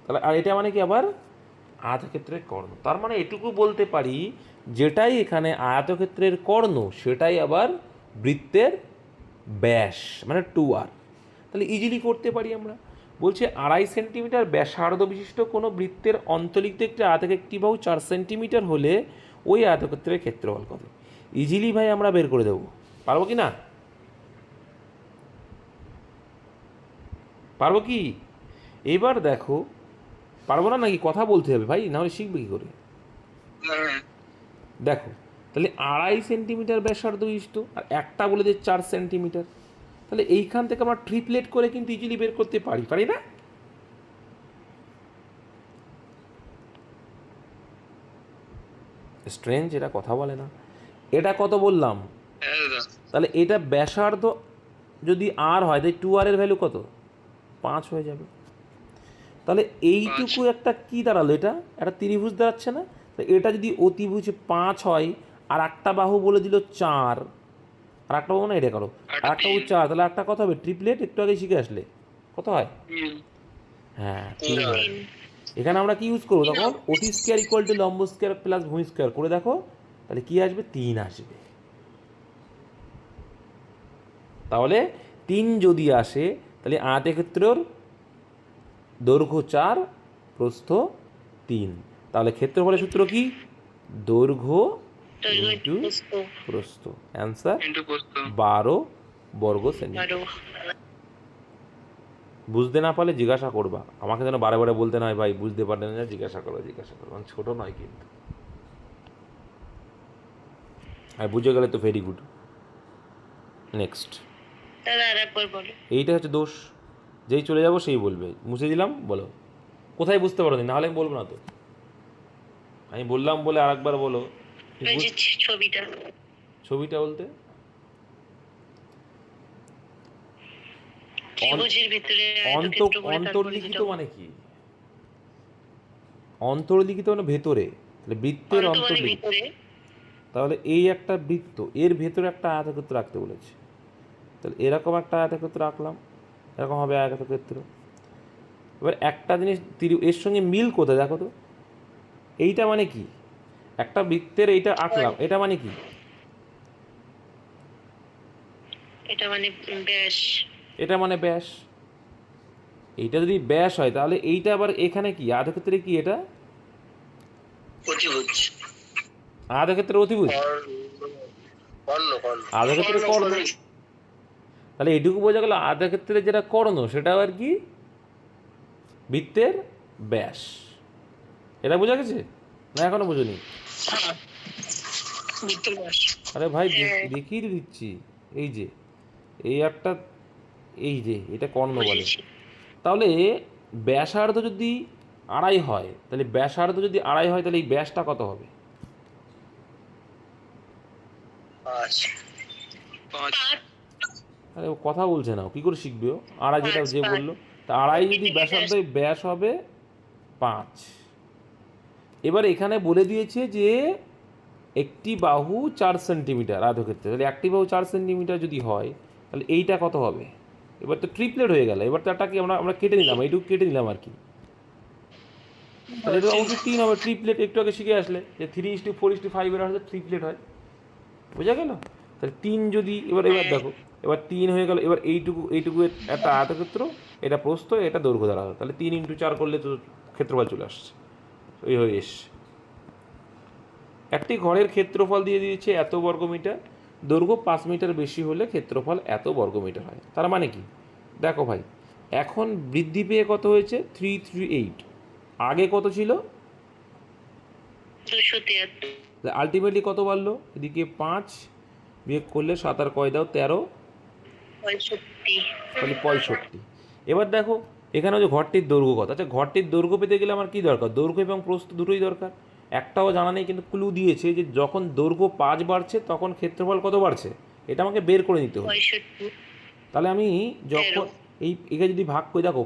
Speaker 1: তাহলে আর এটা মানে কি আবার আয়তক্ষেত্রের কর্ণ। তার মানে এটুকু বলতে পারি, যেটাই এখানে আয়তক্ষেত্রের কর্ণ সেটাই আবার বৃত্তের ব্যাস, মানে 2r। তাহলে ইজিলি করতে পারি আমরা। বলছে 2.5 সেন্টিমিটার ব্যাসার্ধ বিশিষ্ট কোনো বৃত্তের অন্তর্লিখিত একটি আয়তক্ষেত্রী বাহু 4 সেন্টিমিটার হলে ওই আয়তক্ষেত্রের ক্ষেত্রফল কত। ইজিলি ভাই আমরা বের করে দেবো, পারবো কি না? পারবো কি? এবার দেখো, পারবো না নাকি? কথা বলতে হবে ভাই, নাহলে শিখবে কী করে? দেখো তাহলে 2.5 সেন্টিমিটার ব্যাসার্ধ বিশিষ্ট, আর একটা বলে যে 4 সেন্টিমিটার, তাহলে এইখান থেকে আমরা ট্রিপলেট করে কিন্তু ইজিলি বের করতে পারি, পারি না? স্ট্রেঞ্জ, এটা কথা বলে না। এটা কত বললাম? তাহলে এটা ব্যাসার্ধ যদি আর হয়, তাই 2r এর ভ্যালু কত? 5 হয়ে যাবে। তাহলে এইটুকু একটা কি দাঁড়ালো, এটা একটা ত্রিভুজ দাঁড়াচ্ছে না? তো এটা যদি অতিভুজ 5 হয়, আর একটা বাহু বলে দিল 4, আর একটা বাহু না, এটা করো, আর একটা বাহু 4, তাহলে একটা কত হবে? ট্রিপলেট, একটু আগে শিখে আসলে কত হয়? হ্যাঁ 3 হয়। এখানে আমরা কি ইউজ করবো তখন? অতি স্কোয়ার ইকুয়াল টু লম্ব স্কোয়ার প্লাস ভূমি স্কোয়ার করে দেখো, তাহলে কি আসবে? 3 আসবে। তাহলে 3 যদি আসে, তাহলে আয়তক্ষেত্রের দৈর্ঘ্য 4, প্রস্থ 3। তাহলে ক্ষেত্রফলের সূত্র কি? দৈর্ঘ্য ইন্টু প্রস্থ। অ্যান্সার 12 বর্গ সেমি। বুঝতে না পারলে জিজ্ঞাসা করবা, আমাকে যেন বারে বারে বলতে নয় ভাই বুঝতে পারলে না, জিজ্ঞাসা করো, জিজ্ঞাসা করো, মানে ছোটো নয় কিন্তু। আর বুঝে গেলে তো ভেরি গুড। নেক্সট, এইটা হচ্ছে দোষ, যেই চলে যাবো সেই বলবে। মুছে দিলাম, বলো কোথায় বুঝতে পারো নি, নাহলে আমি বলবো না তো। আমি বললাম বলে আরেকবার বলো। ছবিটা বলতে অন্তর্লিখিত মানে কি? অন্তর্লিখিত মানে ভেতরে, তাহলে বৃত্তের অন্তর্লিখিত। তাহলে এই একটা বৃত্ত, এর ভেতরে একটা আয়তক্ষেত্র রাখতে বলেছে, তাহলে এরকম একটা আয়তক্ষেত্র রাখলাম, এরকম হবে আয়তক্ষেত্র। এবার একটা জিনিস এর সঙ্গে মিল কোথায় দেখো তো, এইটা মানে কি? একটা বৃত্তের এইটা আঁকলাম, এটা মানে কি?
Speaker 2: এটা মানে ব্যাস,
Speaker 1: এটা মানে ব্যাস। এইটা যদি ব্যাস হয়, তাহলে এইটা আবার এখানে কি আয়তক্ষেত্রে কি? এটা
Speaker 2: অতিভুজ,
Speaker 1: আয়তক্ষেত্রের অতিভুজ, আয়তক্ষেত্রের কর্ণ। তাহলে এইটুকু বোঝা গেল আয়তক্ষেত্রের যেটা কর্ণ সেটা আর কি? বৃত্তের ব্যাস। এটা বোঝা গেছে না? এখনো বোঝোনি? আরে ভাই দেখিয়ে দিচ্ছি, এই যে এই একটা, এই যে এটা কর্ণ বলে। তাহলে ব্যাসার্ধ যদি 2.5 হয়, তাহলে ব্যাসার্ধ যদি 2.5 হয়, তাহলে এই ব্যাসটা কত হবে?
Speaker 2: 5।
Speaker 1: আরে ও কথা বলছে না, কী করে শিখবে ও? 2.5 যেটা যে বললো, তা 2.5 যদি ব্যাসার্ধ, ব্যাস হবে 5। এবার এখানে বলে দিয়েছে যে একটি বাহু 4 সেন্টিমিটার আয়তক্ষেত্রে, তাহলে একটি বাহু 4 সেন্টিমিটার যদি হয়, তাহলে এইটা কত হবে? এবার তো ট্রিপলেট হয়ে গেল। এবার তো একটা কি আমরা কেটে নিলাম, এইটুকু কেটে নিলাম আর কি, তাহলে এটা অবশ্যই 3 হবে। ট্রিপলেট একটু আগে শিখে আসলে যে 3:4:5 এর হচ্ছে ট্রিপলেট হয়, বোঝা গেল? তাহলে 3 যদি, এবার দেখো, এবার 3 হয়ে গেল। এবার এইটুকু একটা আয়তক্ষেত্র, এটা প্রস্থ, এটা দৈর্ঘ্য দ্বারা হবে, তাহলে 3x4 করলে তো ক্ষেত্রফল চলে আসছে, ওই হয়ে এসছে। একটি ঘরের ক্ষেত্রফল দিয়ে দিয়েছে এত বর্গমিটার, দৈর্ঘ্য 5 মিটার বেশি হলে ক্ষেত্রফল এত বর্গমিটার হয়। তার মানে কি? দেখো ভাই, এখন বৃদ্ধি পেয়ে কত হয়েছে? 338। আগে কত ছিল?
Speaker 2: 273
Speaker 1: আলটিমেটলি কত বাড়লো? এদিকে 5 বিয়োগ করলে 7 আর কয় দাও 13,
Speaker 2: 65
Speaker 1: তাহলে 65। এবার দেখো এখানে হচ্ছে ঘরটির দৈর্ঘ্য কত। আচ্ছা ঘরটির দৈর্ঘ্য পেতে গেলে আমার কী দরকার? দৈর্ঘ্য এবং প্রস্থ দুটোই দরকার। একটাও জানা নেই, কিন্তু ক্লু দিয়েছে যে যখন দৈর্ঘ্য 5 বাড়ছে তখন ক্ষেত্রফল কত বাড়ছে, এটা আমাকে বের করে নিতে হবে।
Speaker 2: 65
Speaker 1: তাহলে আমি যখন একে যদি ভাগ করে, দেখো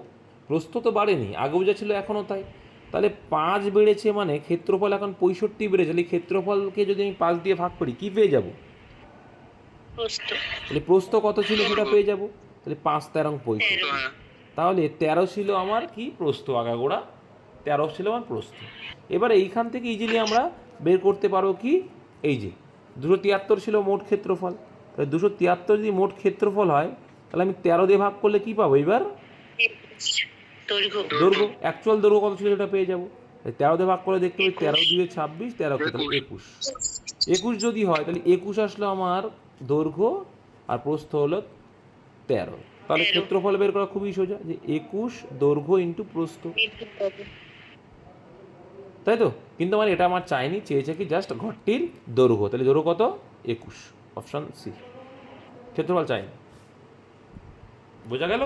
Speaker 1: প্রস্থ তো বাড়েনি, আগেও যা ছিল এখনও তাই, তাহলে 5 বেড়েছে মানে ক্ষেত্রফল এখন 65 বেড়েছে। তাহলে ক্ষেত্রফলকে যদি আমি 5 দিয়ে ভাগ করি কী পেয়ে যাব?
Speaker 2: প্রস্থ
Speaker 1: তাহলে প্রস্থ কত ছিল সেটা পেয়ে যাব। তাহলে 5 13 65, তাহলে 13 ছিল আমার কি প্রস্থ, আগাগোড়া 13 ছিল আমার প্রস্থ। এবার এইখান থেকে ইজিলি আমরা বের করতে পারবো কি, এই যে 273 ছিল মোট ক্ষেত্রফল। তাহলে 273 যদি মোট ক্ষেত্রফল হয় তাহলে আমি 13 দিয়ে ভাগ করলে কি পাবো? এবার দৈর্ঘ্য, অ্যাকচুয়াল দৈর্ঘ্য কত ছিল সেটা পেয়ে যাবো। 13 দিয়ে ভাগ করে দেখতে পাই 13 2 26, 13 তাহলে 21। 21 যদি হয় তাহলে 21 আসলো আমার দৈর্ঘ্য আর প্রস্থ হলো 13। তাহলে ক্ষেত্রফল বের করা খুবই সোজা, যে 21 দৈর্ঘ্য ইন্টু প্রস্থ, তাই তো। কিন্তু আমার এটা আমার চাইনি, চেয়েছে কি জাস্ট ঘরটির দৈর্ঘ্য। তাহলে দৈর্ঘ্য কত? 21, অপশান সি। ক্ষেত্রফল চাইনি। বোঝা গেল?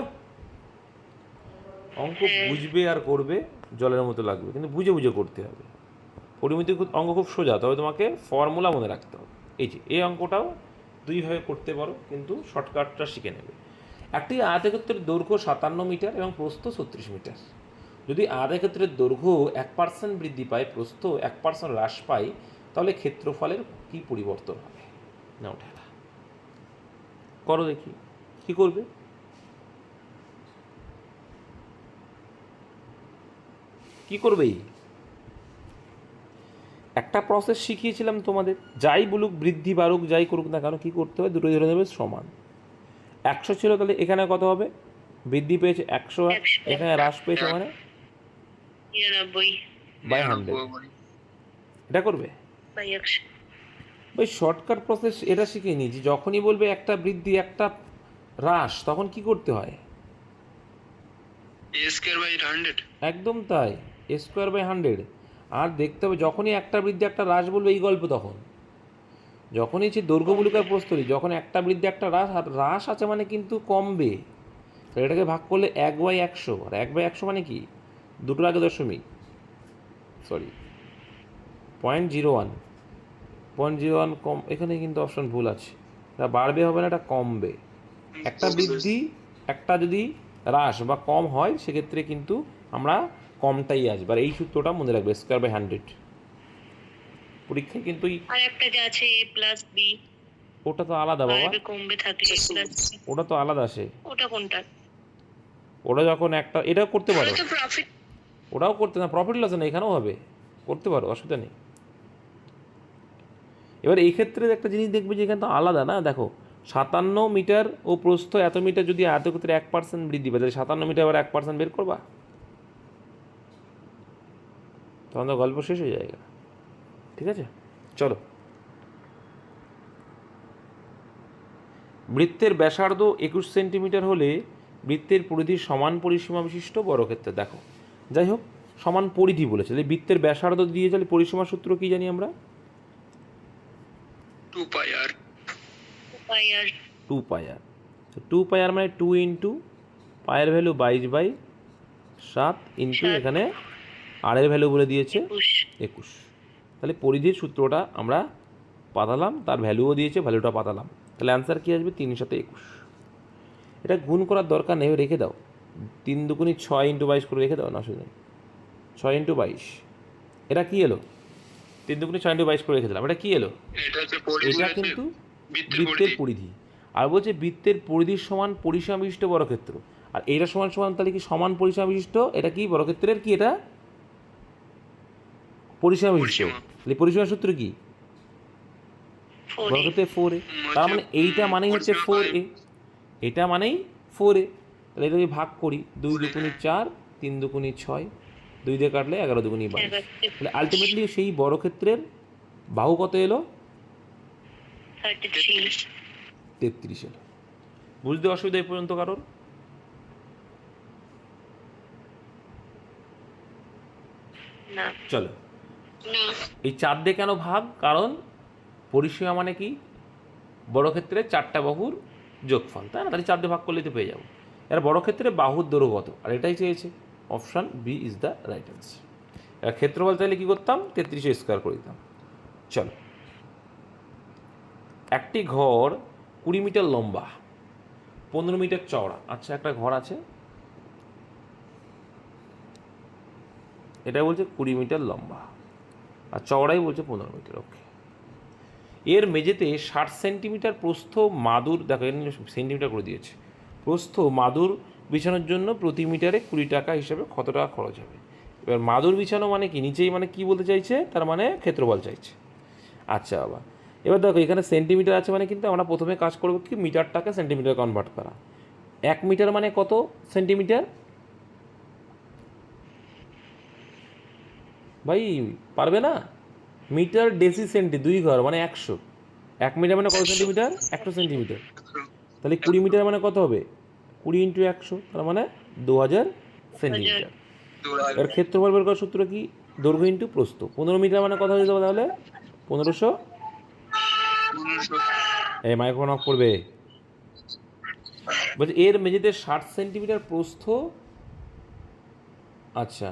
Speaker 1: অঙ্ক বুঝবে আর করবে জলের মতো লাগবে, কিন্তু বুঝে বুঝে করতে হবে। পরিমিতি অঙ্ক খুব সোজা, তবে তোমাকে ফর্মুলা মনে রাখতে হবে। এই যে এই অঙ্কটাও দুইভাবে করতে পারো, কিন্তু শর্টকাটটা শিখে নেবে। একটি আয়তক্ষেত্রের দৈর্ঘ্য 57 মিটার এবং প্রস্থ 36 মিটার। যদি আয়তক্ষেত্রের দৈর্ঘ্য 1% বৃদ্ধি পায়, প্রস্থ 1% হ্রাস পায়, তাহলে ক্ষেত্রফলের কী পরিবর্তন হবে? না ওঠা করো দেখি কী করবে। কি করবেই, একটা প্রসেস শিখিয়েছিলাম তোমাদের, যাই বলুক বৃদ্ধি বাড়ুক যাই করুক না কেন কী করতে হবে? দুটোই ধরে নেবে সমান। 100 ছিল, তাহলে এখানে কত হবে? বৃদ্ধি পেয়েছে 100, এখানে হ্রাস পেয়েছে মানে
Speaker 2: 99
Speaker 1: 100। এটা করবে
Speaker 2: বাই 100
Speaker 1: ভাই, শর্টকাট প্রসেস এটা শিখিয়ে নিয়েছি। যখনই বলবে একটা বৃদ্ধি একটা হ্রাস তখন কি করতে হয়? একদম তাই, a²/100। আর দেখতে হবে যখনই একটা বৃদ্ধি একটা হ্রাস বলবে এই গল্প, তখন যখনই সে দৈর্ঘ্য বলুক আর প্রস্থ, যখন একটা বৃদ্ধি একটা হ্রাস, আর হ্রাস আছে মানে কিন্তু কমবে। তো এটাকে ভাগ করলে 1/100, আর 1/100 মানে কি? দুটোর আগে দশমিক, সরি 0.01, 0.01 কম, এখানে কিন্তু অপশন ভুল আছে। এটা বাড়বে হবে না, এটা কমবে। একটা বৃদ্ধি একটা যদি হ্রাস বা কম হয় সেক্ষেত্রে কিন্তু আমরা কমটাই আসবে। আর এই সূত্রটা মনে রাখবে, a²/100। পরীক্ষায় কিন্তু
Speaker 2: আর একটা যে আছে a প্লাস b,
Speaker 1: ওটা তো আলাদা বাবা,
Speaker 2: বাড়বে কমবে থাকলে a প্লাস c,
Speaker 1: ওটা তো আলাদা আসে।
Speaker 2: ওটা কোনটা?
Speaker 1: ওটা যখন একটা, এটাও করতে পারো,
Speaker 2: ওটা তো প্রফিট।
Speaker 1: ওটাও করতে, না প্রফিট লস না, এখানেও হবে, করতে পারো, অসুবিধা নেই। এবার এই ক্ষেত্রে একটা জিনিস দেখবে যে এখানে তো আলাদা না, দেখো 57 মিটার ও প্রস্থ এত মিটার, যদি আয়তক্ষেত্রে 1% বৃদ্ধি পায় তাহলে 57 মিটার আবার 1% বের করবা, তখন তো গল্প শেষ হয়ে যায়। ঠিক আছে, চলো। বৃত্তের ব্যাসার্ধ 21 সেন্টিমিটার হলে বৃত্তের পরিধির সমান পরিসীমা বিশিষ্ট বর্গক্ষেত্র। দেখো যাই হোক, সমান পরিধি বলেছে, তাহলে বৃত্তের ব্যাসার্ধ দিয়ে তাহলে পরিসীমার সূত্র কি জানি আমরা?
Speaker 2: 2πr
Speaker 1: 2πr। 2πr মানে 2 ইন্টু পায়ের ভ্যালু 22/7 ইন্টু এখানে আর এর ভ্যালু বলে দিয়েছে 21। তাহলে পরিধির সূত্রটা আমরা পাতালাম, তার ভ্যালুও দিয়েছে, ভ্যালুটা পাতালাম। তাহলে অ্যান্সার কী আসবে? 3 × 7 = 21। এটা গুণ করার দরকার নেই, রেখে দাও। 3 দুগুণি 6 × 22 করে রেখে দাও, না অসুবিধা নেই। 6 × 22, এটা কি এলো? 3 দুগুণি 6 × 22 করে রেখে দিলাম। এটা কি এলো? এটা কিন্তু বৃত্তের পরিধি। আর বলছে বৃত্তের পরিধির সমান পরিসীমা বিশিষ্ট বর্গক্ষেত্র। আর এটা সমান সমান তাহলে কি সমান পরিসীমা বিশিষ্ট, এটা কি বর্গক্ষেত্রের কি, এটা পরিসীমা বিশিষ্ট। তাহলে পরিসীমার সূত্র কি? বর্গক্ষেত্রের 4a। তার মানে এইটা মানেই হচ্ছে 4a, এটা মানেই 4a। তাহলে এটা যদি ভাগ করি, 2 দুগুণি 4, 3 দুগুণি 6, 2 দিয়ে কাটলে 11 দুগুণি 22। তাহলে আলটিমেটলি সেই বর্গক্ষেত্রের বাহু কত এলো? 33 এলো। বুঝতে অসুবিধা এই পর্যন্ত কারোর?
Speaker 2: না।
Speaker 1: চলো
Speaker 2: না।
Speaker 1: এই 4 দিয়ে কেন ভাগ? কারণ পরিসীমা মানে কি? বড় ক্ষেত্রে 4টা বাহুর যোগফল, তাই না? তাহলে 4 দিয়ে ভাগ করলেই তো পেয়ে যাবো। এর বড় ক্ষেত্রে বাহুর দৈর্ঘ্য কত, আর এটাই চেয়েছে। Option B is the right answer. এবার ক্ষেত্রফল চাইলে কী করতাম? 33 স্কোয়ার করে দিতাম। চলো, একটি ঘর 20 মিটার লম্বা, 15 মিটার চওড়া। আচ্ছা, একটা ঘর আছে, এটা বলছে 20 মিটার লম্বা আর চওড়াই বলছে 15 মিটার। ওকে, এর মেঝেতে 60 সেন্টিমিটার প্রস্থ মাদুর, দেখো এখানে সেন্টিমিটার করে দিয়েছে, প্রস্থ মাদুর বিছানোর জন্য প্রতি মিটারে 20 টাকা হিসাবে কত টাকা খরচ হবে? এবার মাদুর বিছানো মানে কি, নিচেই মানে কি বলতে চাইছে, তার মানে ক্ষেত্রফল চাইছে। আচ্ছা বাবা, এবার দেখো এখানে সেন্টিমিটার আছে মানে কিন্তু আমরা প্রথমে কাজ করবো কি, মিটারটাকে সেন্টিমিটার কনভার্ট করা। 1 মিটার মানে কত সেন্টিমিটার? ভাই পারবে না? মিটার ডেসি সেন্টি 2 ঘর মানে 100। 1 মিটার মানে কত সেন্টিমিটার? 100 সেন্টিমিটার। তাহলে 20 মিটার মানে কত হবে? 20 ইন্টু 100, তার মানে 2000 সেন্টিমিটার। এর ক্ষেত্রফল বের করার সূত্র কি? দৈর্ঘ্য ইন্টু প্রস্থ। 15 মিটার মানে কত হয়ে যাবে তাহলে? 1500। এই মাইক্রোফোন অফ করবে। বলছে এর মেঝেতে 60 সেন্টিমিটার প্রস্থ। আচ্ছা,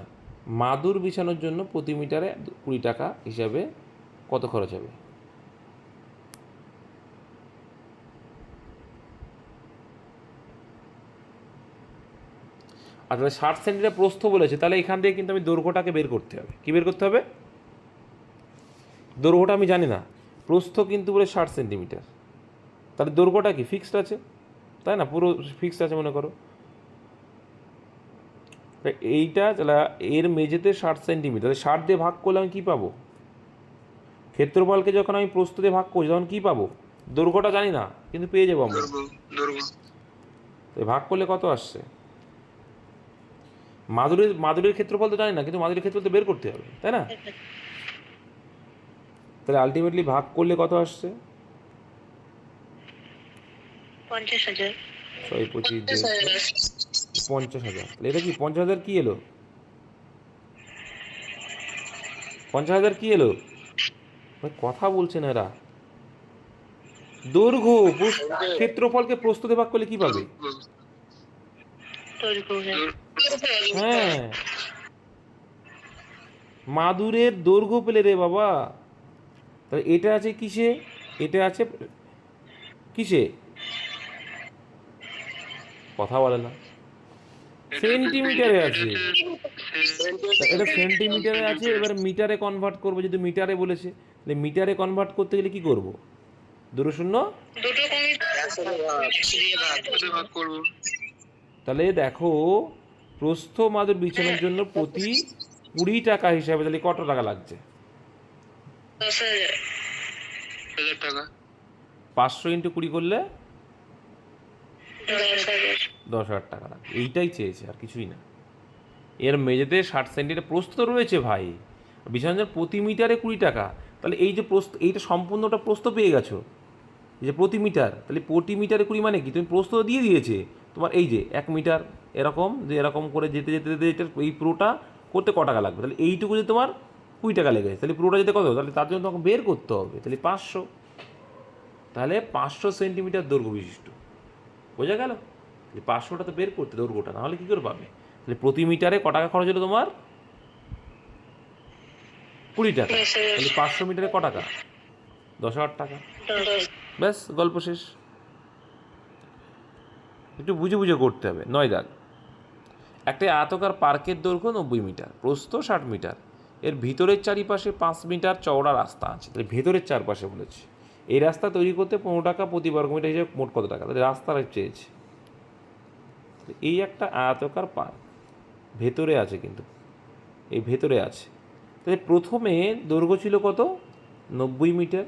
Speaker 1: মাদুর বিছানোর জন্য প্রতি মিটারে 20 টাকা হিসাবে কত খরচ হবে? আর তাহলে 60 সেন্টিমিটার প্রস্থ বলেছে, তাহলে এখান থেকে কিন্তু আমি দৈর্ঘ্যটাকে বের করতে হবে। কী বের করতে হবে? দৈর্ঘ্যটা আমি জানি না, প্রস্থ কিন্তু বলে 60 সেন্টিমিটার, তাহলে দৈর্ঘ্যটা কি ফিক্সড আছে, তাই না? পুরো ফিক্সড আছে মনে করো। এইটা তাহলে এর মেঝেতে 60 সেন্টিমিটার, 60 দিয়ে ভাগ করলে আমি কী পাবো? ক্ষেত্রফলকে যখন আমি প্রস্থ দিয়ে ভাগ করি তখন কী পাবো? দৈর্ঘ্যটা জানি না, কিন্তু পেয়ে যাবো আমরা। তো ভাগ করলে কত আসছে? মাদুরের ক্ষেত্রফল তো জানি না, কিন্তু মাদুরের ক্ষেত্রফল তো বের করতে হবে, তাই না? তাহলে আলটিমেটলি ভাগ করলে কত আসছে?
Speaker 2: 50,000।
Speaker 1: 6 25 50,000। তাহলে এটা কি 50,000 কি এলো? 50,000 কি এলো? ভাই কথা বলছে না এরা। দৈর্ঘ্য, ক্ষেত্রফলকে প্রস্থ দিয়ে ভাগ করলে কি পাবে? হ্যাঁ, মাদুরের দৈর্ঘ্য পেলে রে বাবা। তাহলে এটা আছে কিসে? এটা আছে কিসে? কথা বলে না। সেন্টিমিটারে আছে। এটা সেন্টিমিটারে আছে, এবার মিটারে কনভার্ট করবো, যদি মিটারে বলেছে। তাহলে মিটারে কনভার্ট করতে গেলে কি করব? 2 শূন্য। তাহলে দেখো, প্রস্থ মাদুর বিছানোর জন্য প্রতি 20 টাকা হিসাবে তাহলে কত টাকা লাগছে? 500 ইন্টু 20 করলে 10,000 টাকা লাগবে। এইটাই চেয়েছে, আর কিছুই না। এর মেঝেতে 60 সেন্টিমিটার প্রস্থ তো রয়েছে ভাই, বিছানোর জন্য প্রতি মিটারে 20 টাকা। তাহলে এই যে প্রস্থ, এইটা সম্পূর্ণটা প্রস্থ পেয়ে গেছো, এই যে প্রতি মিটার, তাহলে প্রতি মিটারে 20 মানে কি? তুমি প্রস্থ দিয়ে দিয়েছে তোমার। এই যে 1 মিটার এরকম, যে এরকম করে যেতে যেতে যেতে যেতে এই পুরোটা করতে ক টাকা লাগবে? তাহলে এইটুকু যে তোমার 20 টাকা লেগেছে, তাহলে পুরোটা যেতে কত? তাহলে তার জন্য তোমাকে বের করতে হবে তাহলে 500। তাহলে 500 সেন্টিমিটার দৈর্ঘ্য বিশিষ্ট, বোঝা গেল? তাহলে 500টা তো বের করতে দৈর্ঘ্যটা, নাহলে কী করে পাবে? তাহলে প্রতি মিটারে ক টাকা খরচ হলো তোমার? 20 টাকা। তাহলে 500 মিটারে ক টাকা? 10,000 টাকা। ব্যাস, গল্প শেষ। একটু বুঝে বুঝে করতে হবে। 9 দাগ, একটা আয়তাকার পার্কের দৈর্ঘ্য 90 মিটার, প্রস্থ 60 মিটার। এর ভিতরের চারিপাশে 5 মিটার চওড়া রাস্তা আছে। তাহলে ভেতরের চারপাশে বলেছে। এই রাস্তা তৈরি করতে 15 টাকা প্রতি বর্গমিটার হিসেবে মোট কত টাকা? তাহলে রাস্তাটা চেয়েছে। এই একটা আয়তাকার পার্ক ভেতরে আছে, কিন্তু এই ভেতরে আছে। তাহলে প্রথমে দৈর্ঘ্য ছিল কত? 90 মিটার,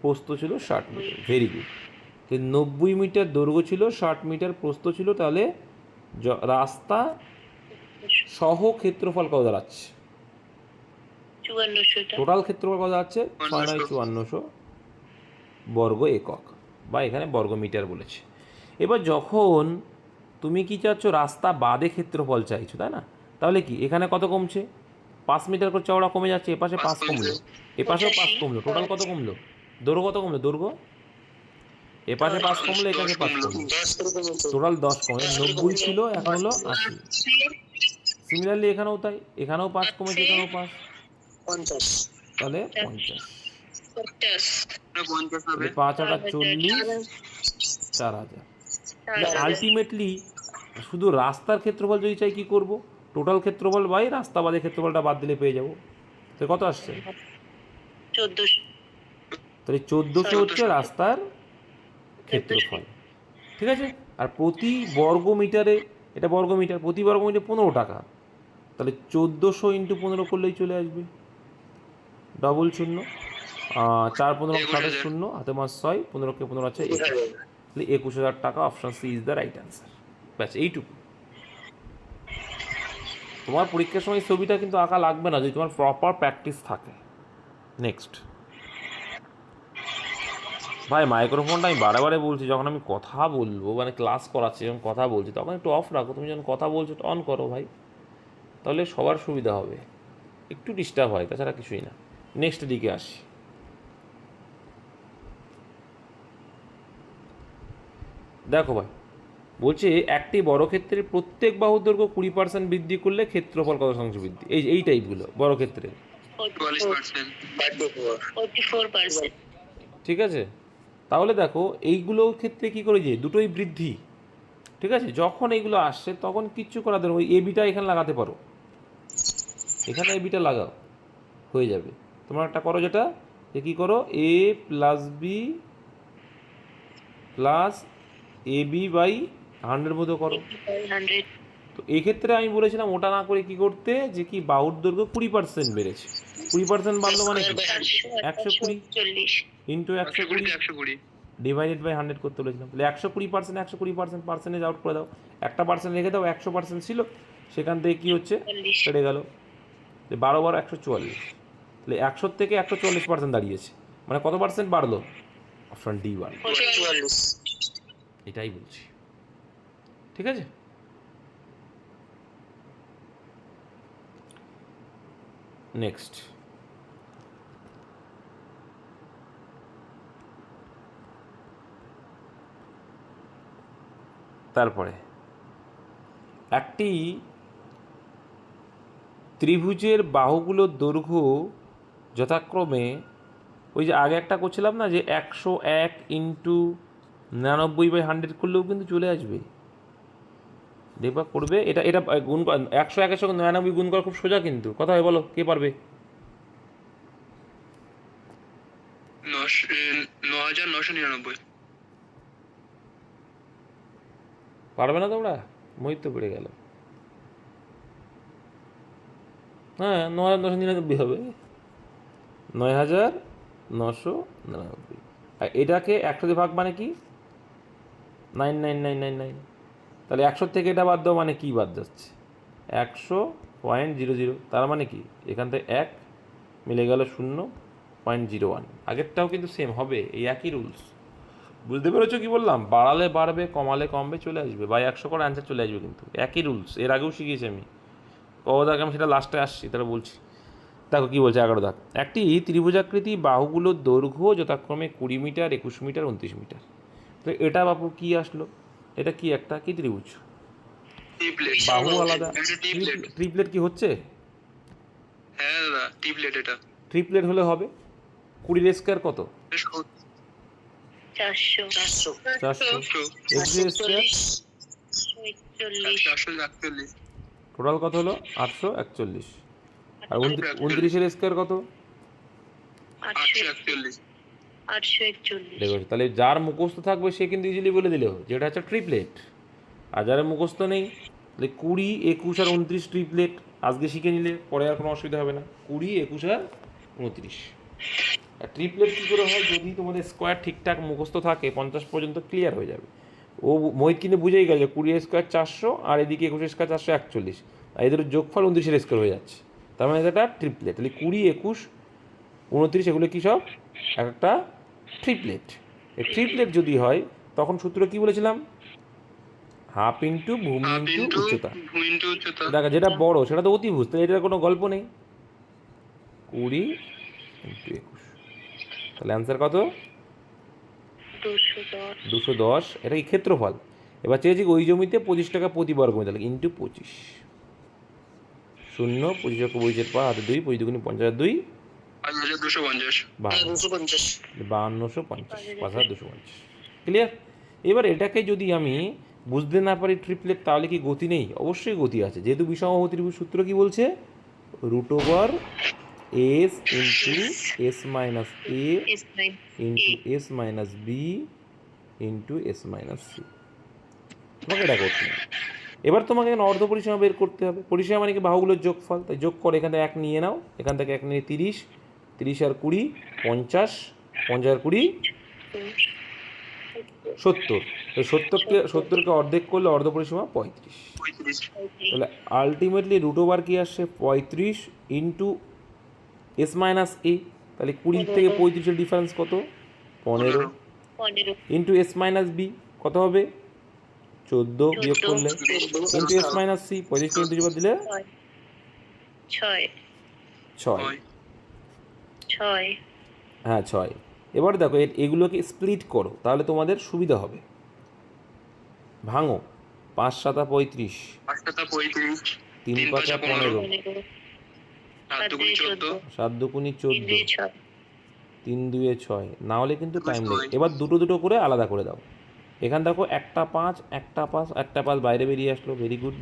Speaker 1: প্রস্থ ছিল 60 মিটার। Very good. তো 90 মিটার দৈর্ঘ্য ছিল, 60 মিটার প্রস্থ ছিল, তাহলে রাস্তা সহ ক্ষেত্রফল কত দাঁড়াচ্ছে?
Speaker 2: 5400।
Speaker 1: টোটাল ক্ষেত্রফল কত দাঁড়াচ্ছে? 6,5400 বর্গ একক, বা এখানে বর্গ মিটার বলেছে। এবার যখন তুমি কি চাচ্ছ? রাস্তা বাদে ক্ষেত্রফল চাইছো, তাই না? তাহলে কি এখানে কত কমছে? 5 মিটার করে চওড়া কমে যাচ্ছে, এপাশে 5 কমলো, এপাশেও 5 কমলো, টোটাল কত কমলো? দৈর্ঘ্য কত কমলো? দৈর্ঘ্য এপাশে 5 কমলো, এপাশে 5 কমলো,
Speaker 2: 10 করে কমেছে।
Speaker 1: টোটাল 10 কমলো, 90 ছিল এখন হলো 80। সিমিলারলি এখানেও তাই, এখানেও 5 কমেছে, এখানেও 5,
Speaker 2: 50
Speaker 1: তাহলে 50।
Speaker 2: 50
Speaker 1: তাহলে 5 আর 40, 4000। আলটিমেটলি শুধু রাস্তার ক্ষেত্রফল যদি চাই কি করব? টোটাল ক্ষেত্রফল বাই রাস্তা বাদে ক্ষেত্রফলটা বাদ দিলে পেয়ে যাব। তো কত আসছে?
Speaker 2: 1400।
Speaker 1: তাহলে 1400 হচ্ছে রাস্তার ক্ষেত্রফল, ঠিক আছে? আর প্রতি বর্গ মিটারে, এটা বর্গ মিটার, প্রতি বর্গ মিটারে 15 টাকা, তাহলে 1400 ইন্টু 15 করলেই চলে আসবে। ডবল শূন্য, 4 15 7 শূন্য, হাতে মাস 6, 15কে 15 আছে 21, তাহলে 21,000 টাকা। Option C is the right answer. ব্যাস এইটুকু। তোমার পরীক্ষার সময় ছবিটা কিন্তু আঁকা লাগবে না যদি তোমার প্রপার প্র্যাকটিস থাকে। নেক্সট ভাই, মাইক্রোফোনটা আমি বারে বারে বলছি, যখন আমি কথা বলবো, মানে ক্লাস করাচ্ছি, যখন কথা বলছি তখন একটু অফ রাখো। তুমি যখন কথা বলছো অন করো ভাই, তাহলে সবার সুবিধা হবে। একটু ডিস্টার্ব হয়, তাছাড়া কিছুই না। নেক্সট দিকে আসি। দেখো ভাই, বলছে একটি বর্গক্ষেত্রের প্রত্যেক বাহুর দৈর্ঘ্য 20% বৃদ্ধি করলে ক্ষেত্রফল কত শতাংশ বৃদ্ধি? এই টাইপগুলো বর্গক্ষেত্রে,
Speaker 2: 44%।
Speaker 1: ঠিক আছে? তাহলে দেখো এইগুলোর ক্ষেত্রে কী করে যে দুটোই বৃদ্ধি, ঠিক আছে? যখন এইগুলো আসছে তখন কিচ্ছু করা দেবে, ওই এবিটা এখানে লাগাতে পারো, এখানে এবিটা লাগাও, হয়ে যাবে। তোমরা একটা করো, যেটা যে কী করো, A plus B plus A B by 100 মতো করো।
Speaker 2: 100
Speaker 1: তো এক্ষেত্রে আমি বলেছিলাম ওটা না করে কি করতে, যে কি বাহুর দৈর্ঘ্য 20% বেড়েছে। 20% বাড়লো মানে কি? 120 ইন্টু 120 ডিভাইডেড বাই 100 করতে বলেছিলাম। তাহলে 120%, 120% পার্সেন্টেজ আউট করে দাও, একটা পার্সেন্ট রেখে দাও। 100% ছিল, সেখান থেকে কী হচ্ছে, কেটে গেল। 12 12 144, তাহলে 100 থেকে 144% দাঁড়িয়েছে, মানে কত পার্সেন্ট বাড়লো? অপশন ডি বাড়লো।
Speaker 2: 44।
Speaker 1: এটাই বলছি, ঠিক আছে? নেক্সট, তারপরে একটি ত্রিভুজের বাহুগুলোর দৈর্ঘ্য যথাক্রমে, ওই যে আগে একটা করছিলাম না, যে 101 ইন্টু 99/100 করলেও কিন্তু চলে আসবে। দেখবা করবে, এটা এটা গুণ 101-এর সঙ্গে 99 গুণ করা খুব সোজা, কিন্তু কথা হয়, বলো কে পারবে?
Speaker 3: 9999।
Speaker 1: পারবে না তোমরা? মোহিত তো পেরে গেল। হ্যাঁ, 9999 হবে, 9999। আর এটাকে 100 দিয়ে ভাগ মানে কি? 99999। তাহলে 100 থেকে এটা বাদ দাও মানে কি বাদ যাচ্ছে? 100.00। তার মানে কি এখান থেকে 1 মিলে গেল 0.01। আগেরটাও কিন্তু সেম হবে, এই একই রুলস। বুঝতে পেরেছো কি বললাম? বাড়ালে বাড়বে, কমালে কমবে, চলে আসবে। বাই 100 করে অ্যান্সার চলে আসবে, কিন্তু একই রুলস। এর আগেও শিখিয়েছি আমি, কদাকে আমি সেটা লাস্টে আসছি, তাহলে বলছি। দেখো কী বলছে, 11 দাগ। একটি ত্রিভুজাকৃতি বাহুগুলোর দৈর্ঘ্য যথাক্রমে 20 মিটার, 21 মিটার, 29 মিটার। তো এটা বাপু কি আসলো? এটা কি একটা কি ত্রিভুজ? বাহু আলাদা। ট্রিপলেট কি হচ্ছে?
Speaker 3: হ্যাঁ দাদা, টিপলেট। এটা
Speaker 1: ট্রিপলেট হলে হবে 20 স্কোয়ার কত?
Speaker 2: 400
Speaker 1: 400। X square
Speaker 2: 441।
Speaker 1: টোটাল কত হলো? 841। আর 29-এর স্কোয়ার কত?
Speaker 2: 841।
Speaker 1: দেখো, তাহলে যার মুখস্থ থাকবে সে কিন্তু ইজিলি বলে দিলেও যেটা হচ্ছে ট্রিপলেট। আর যারা মুখস্থ নেই, তাহলে 20, 21 আর 29 ট্রিপলেট। আজকে শিখে নিলে পরে আর কোনো অসুবিধা হবে না। 20, 21 আর 29। আর ট্রিপলেট কী করে হয়? যদি তোমাদের স্কোয়ার ঠিকঠাক মুখস্থ থাকে 50 পর্যন্ত ক্লিয়ার হয়ে যাবে। ও মোহিত কিন্তু বুঝেই গেল, 20 স্কোয়ার 400 আর এদিকে 21 স্কোয়ার 441, আর এদের যোগফল 29 স্কোয়ার হয়ে যাচ্ছে। তার মানে এটা ট্রিপলেট। তাহলে 20, 21, 29 এগুলো কী সব একটা ট্রিপলেট। এই ট্রিপলেট যদি হয় তখন সূত্র কী বলেছিলাম? হাফ ইন্টু ভূমি ইন্টু উচ্চতা। দেখা যেটা বড় সেটা তো অতিভুজ, তাহলে এটার কোনো গল্প নেই। 20 ইন্টু 21, তাহলে অ্যান্সার কত?
Speaker 2: 210
Speaker 1: 210। এটা কি ক্ষেত্রফল। এবার চেয়েছি ওই জমিতে 25 টাকা প্রতি বর্গ মিটার, তাহলে ইন্টু 25, 0 25 অক্ষ 25 পা হাতে 2, 25 দুগুণে 50 আর 2
Speaker 3: 5250
Speaker 2: 250
Speaker 1: 5250, 5250। ক্লিয়ার। এবার এটাকে যদি আমি বুঝতে না পারি ট্রিপলেট, তাহলে কি গতি নেই? অবশ্যই গতি আছে, যেহেতু বিষমবাহু ত্রিভুজ সূত্র কি বলছে? Root over S into S minus A
Speaker 2: S9
Speaker 1: into S minus B into S minus C. তোমাকে এটা করতে হবে। এবার তোমাকে এখানে অর্ধ পরিসীমা বের করতে হবে। পরিসীমা মানে কি? বাহুগুলোর যোগফল। তাই যোগ করে এখান থেকে 1 নিয়ে নাও, এখান থেকে 1 নিয়ে 30, 30 আর 20 50, 50 আর 20 70। তো 70কে অর্ধেক করলে অর্ধ পরিসীমা 35। তাহলে আলটিমেটলি রুট ওভার কি আসছে? 35 ইন্টু এস মাইনাস এ, তাহলে 20 থেকে 35-এর ডিফারেন্স কত? 15
Speaker 2: 15
Speaker 1: ইন্টু এস মাইনাস বি কত হবে? 14 বিয়োগ করলে ইন্টু এস মাইনাস সি, 35 থেকে 30 বাদ দিলে
Speaker 2: 6
Speaker 1: 6।
Speaker 2: 6
Speaker 1: হ্যাঁ 6। এবার দেখো এগুলোকে স্প্লিট করো, তাহলে তোমাদের সুবিধা হবে। ভাঙো, 5 7 35, 3 5 15, 7 2 14, 3 2 6। না হলে কিন্তু টাইম নেই। এবার দুটো দুটো করে আলাদা করে দাও। এখান দেখো একটা 5 একটা 5 একটা 5 বাইরে বেরিয়ে আসলো, ভেরি গুড।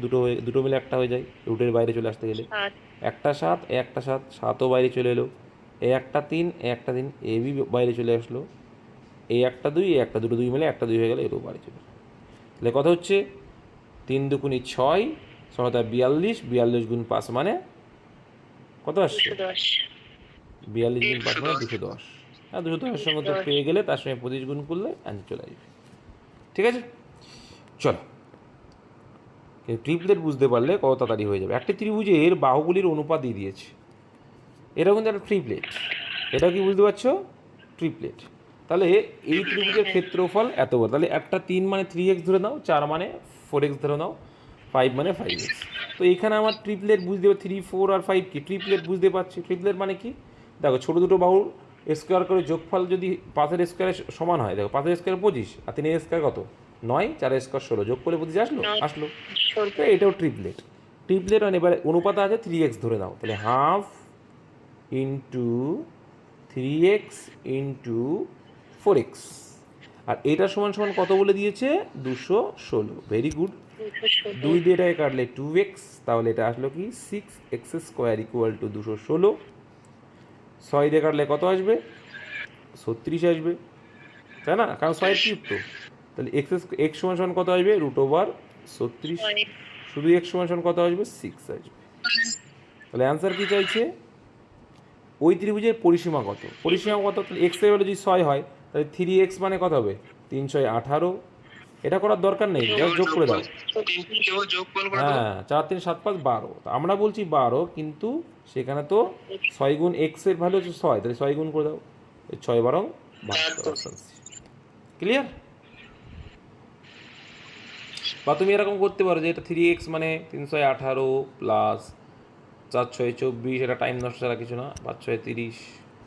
Speaker 1: দুটো মিলে একটা হয়ে যায় রুটের বাইরে চলে আসতে গেলে।
Speaker 2: 7
Speaker 1: একটা 7 একটা 7, 7ও বাইরে চলে এলো। এই একটা 3 একটা 3, এ বি বাইরে চলে আসলো। এই একটা 2 এই একটা, দুটো 2 মিলে একটা 2 হয়ে গেলে এরও বাইরে চলে আসলো। তাহলে কথা হচ্ছে 3 দুগুণি 6, 6 42, 42 গুণ 5 মানে কত আসছে?
Speaker 2: 210
Speaker 1: 42 গুণ 5 মানে 210। হ্যাঁ 210-এর সঙ্গে তো পেয়ে গেলে, তার সঙ্গে 25 গুণ করলে অ্যান্সার চলে আসবে। ঠিক আছে, চলো। কিন্তু ট্রিপলেট বুঝতে পারলে কত তাড়াতাড়ি হয়ে যাবে। একটি ত্রিভুজের বাহুগুলির অনুপাত দিয়ে দিয়েছে, এটা কিন্তু একটা ট্রিপলেট। এটা কি বুঝতে পারছো? ট্রিপলেট। তাহলে এই ত্রিভুজের ক্ষেত্রফল এত বড়, তাহলে একটা 3 মানে 3x ধরে নাও, 4 মানে 4x ধরে নাও, 5 মানে 5x। তো এখানে আমার ট্রিপলেট বুঝতে পারছি, 3 4 আর 5 কি ট্রিপলেট বুঝতে পারছি। ট্রিপলেট মানে কি? দেখো ছোটো দুটো বাহুর স্কোয়ার করে যোগফল যদি 5-এর স্কোয়ারের সমান হয়, দেখো 5-এর স্কোয়ার 25 আর 3-এর স্কোয়ার কত? 9, 4-এর স্কোয়ার 16, যোগ করলে 25 আসলো। তো এটাও ট্রিপলেট। ট্রিপলেট মানে এবার অনুপাত আছে 3x ধরে নাও, তাহলে half into 3x into 4x, আর এটা সমান সমান কত বলে দিয়েছে? 216। Very good. 2 দিয়ে এটাকে কাটলে 2x, তাহলে এটা আসলো কি 6x স্কোয়ার ইকুয়াল টু 216। 6 দিয়ে কাটলে কত আসবে? 36 আসবে, তাই না? কারণ 6-এর কিউব তো। তাহলে x সমান সমান কত আসবে? Root over 36। শুধু x সমান সমান কত আসবে? 6 আসবে। তাহলে অ্যান্সার কি চাইছে? ওই ত্রিভুজের পরিসীমা কত? পরিসীমা কত? তাহলে এক্স এর ভ্যালু যদি 6 হয়, তাহলে 3x মানে কত হবে? 3 6 18। এটা করার দরকার নেই, জাস্ট যোগ করে দাও। হ্যাঁ 4 3 7 5 12। তো আমরা বলছি 12, কিন্তু সেখানে তো 6 গুণ x এর ভ্যালু হচ্ছে 6, তাহলে 6 গুণ করে দাও। 6 12 72। ক্লিয়ার? বা তুমি এরকম করতে পারো যে এটা 3x মানে 3 6 18 প্লাস 4 6 24, এটা টাইম নষ্ট ছাড়া কিছু না, 5 6 30,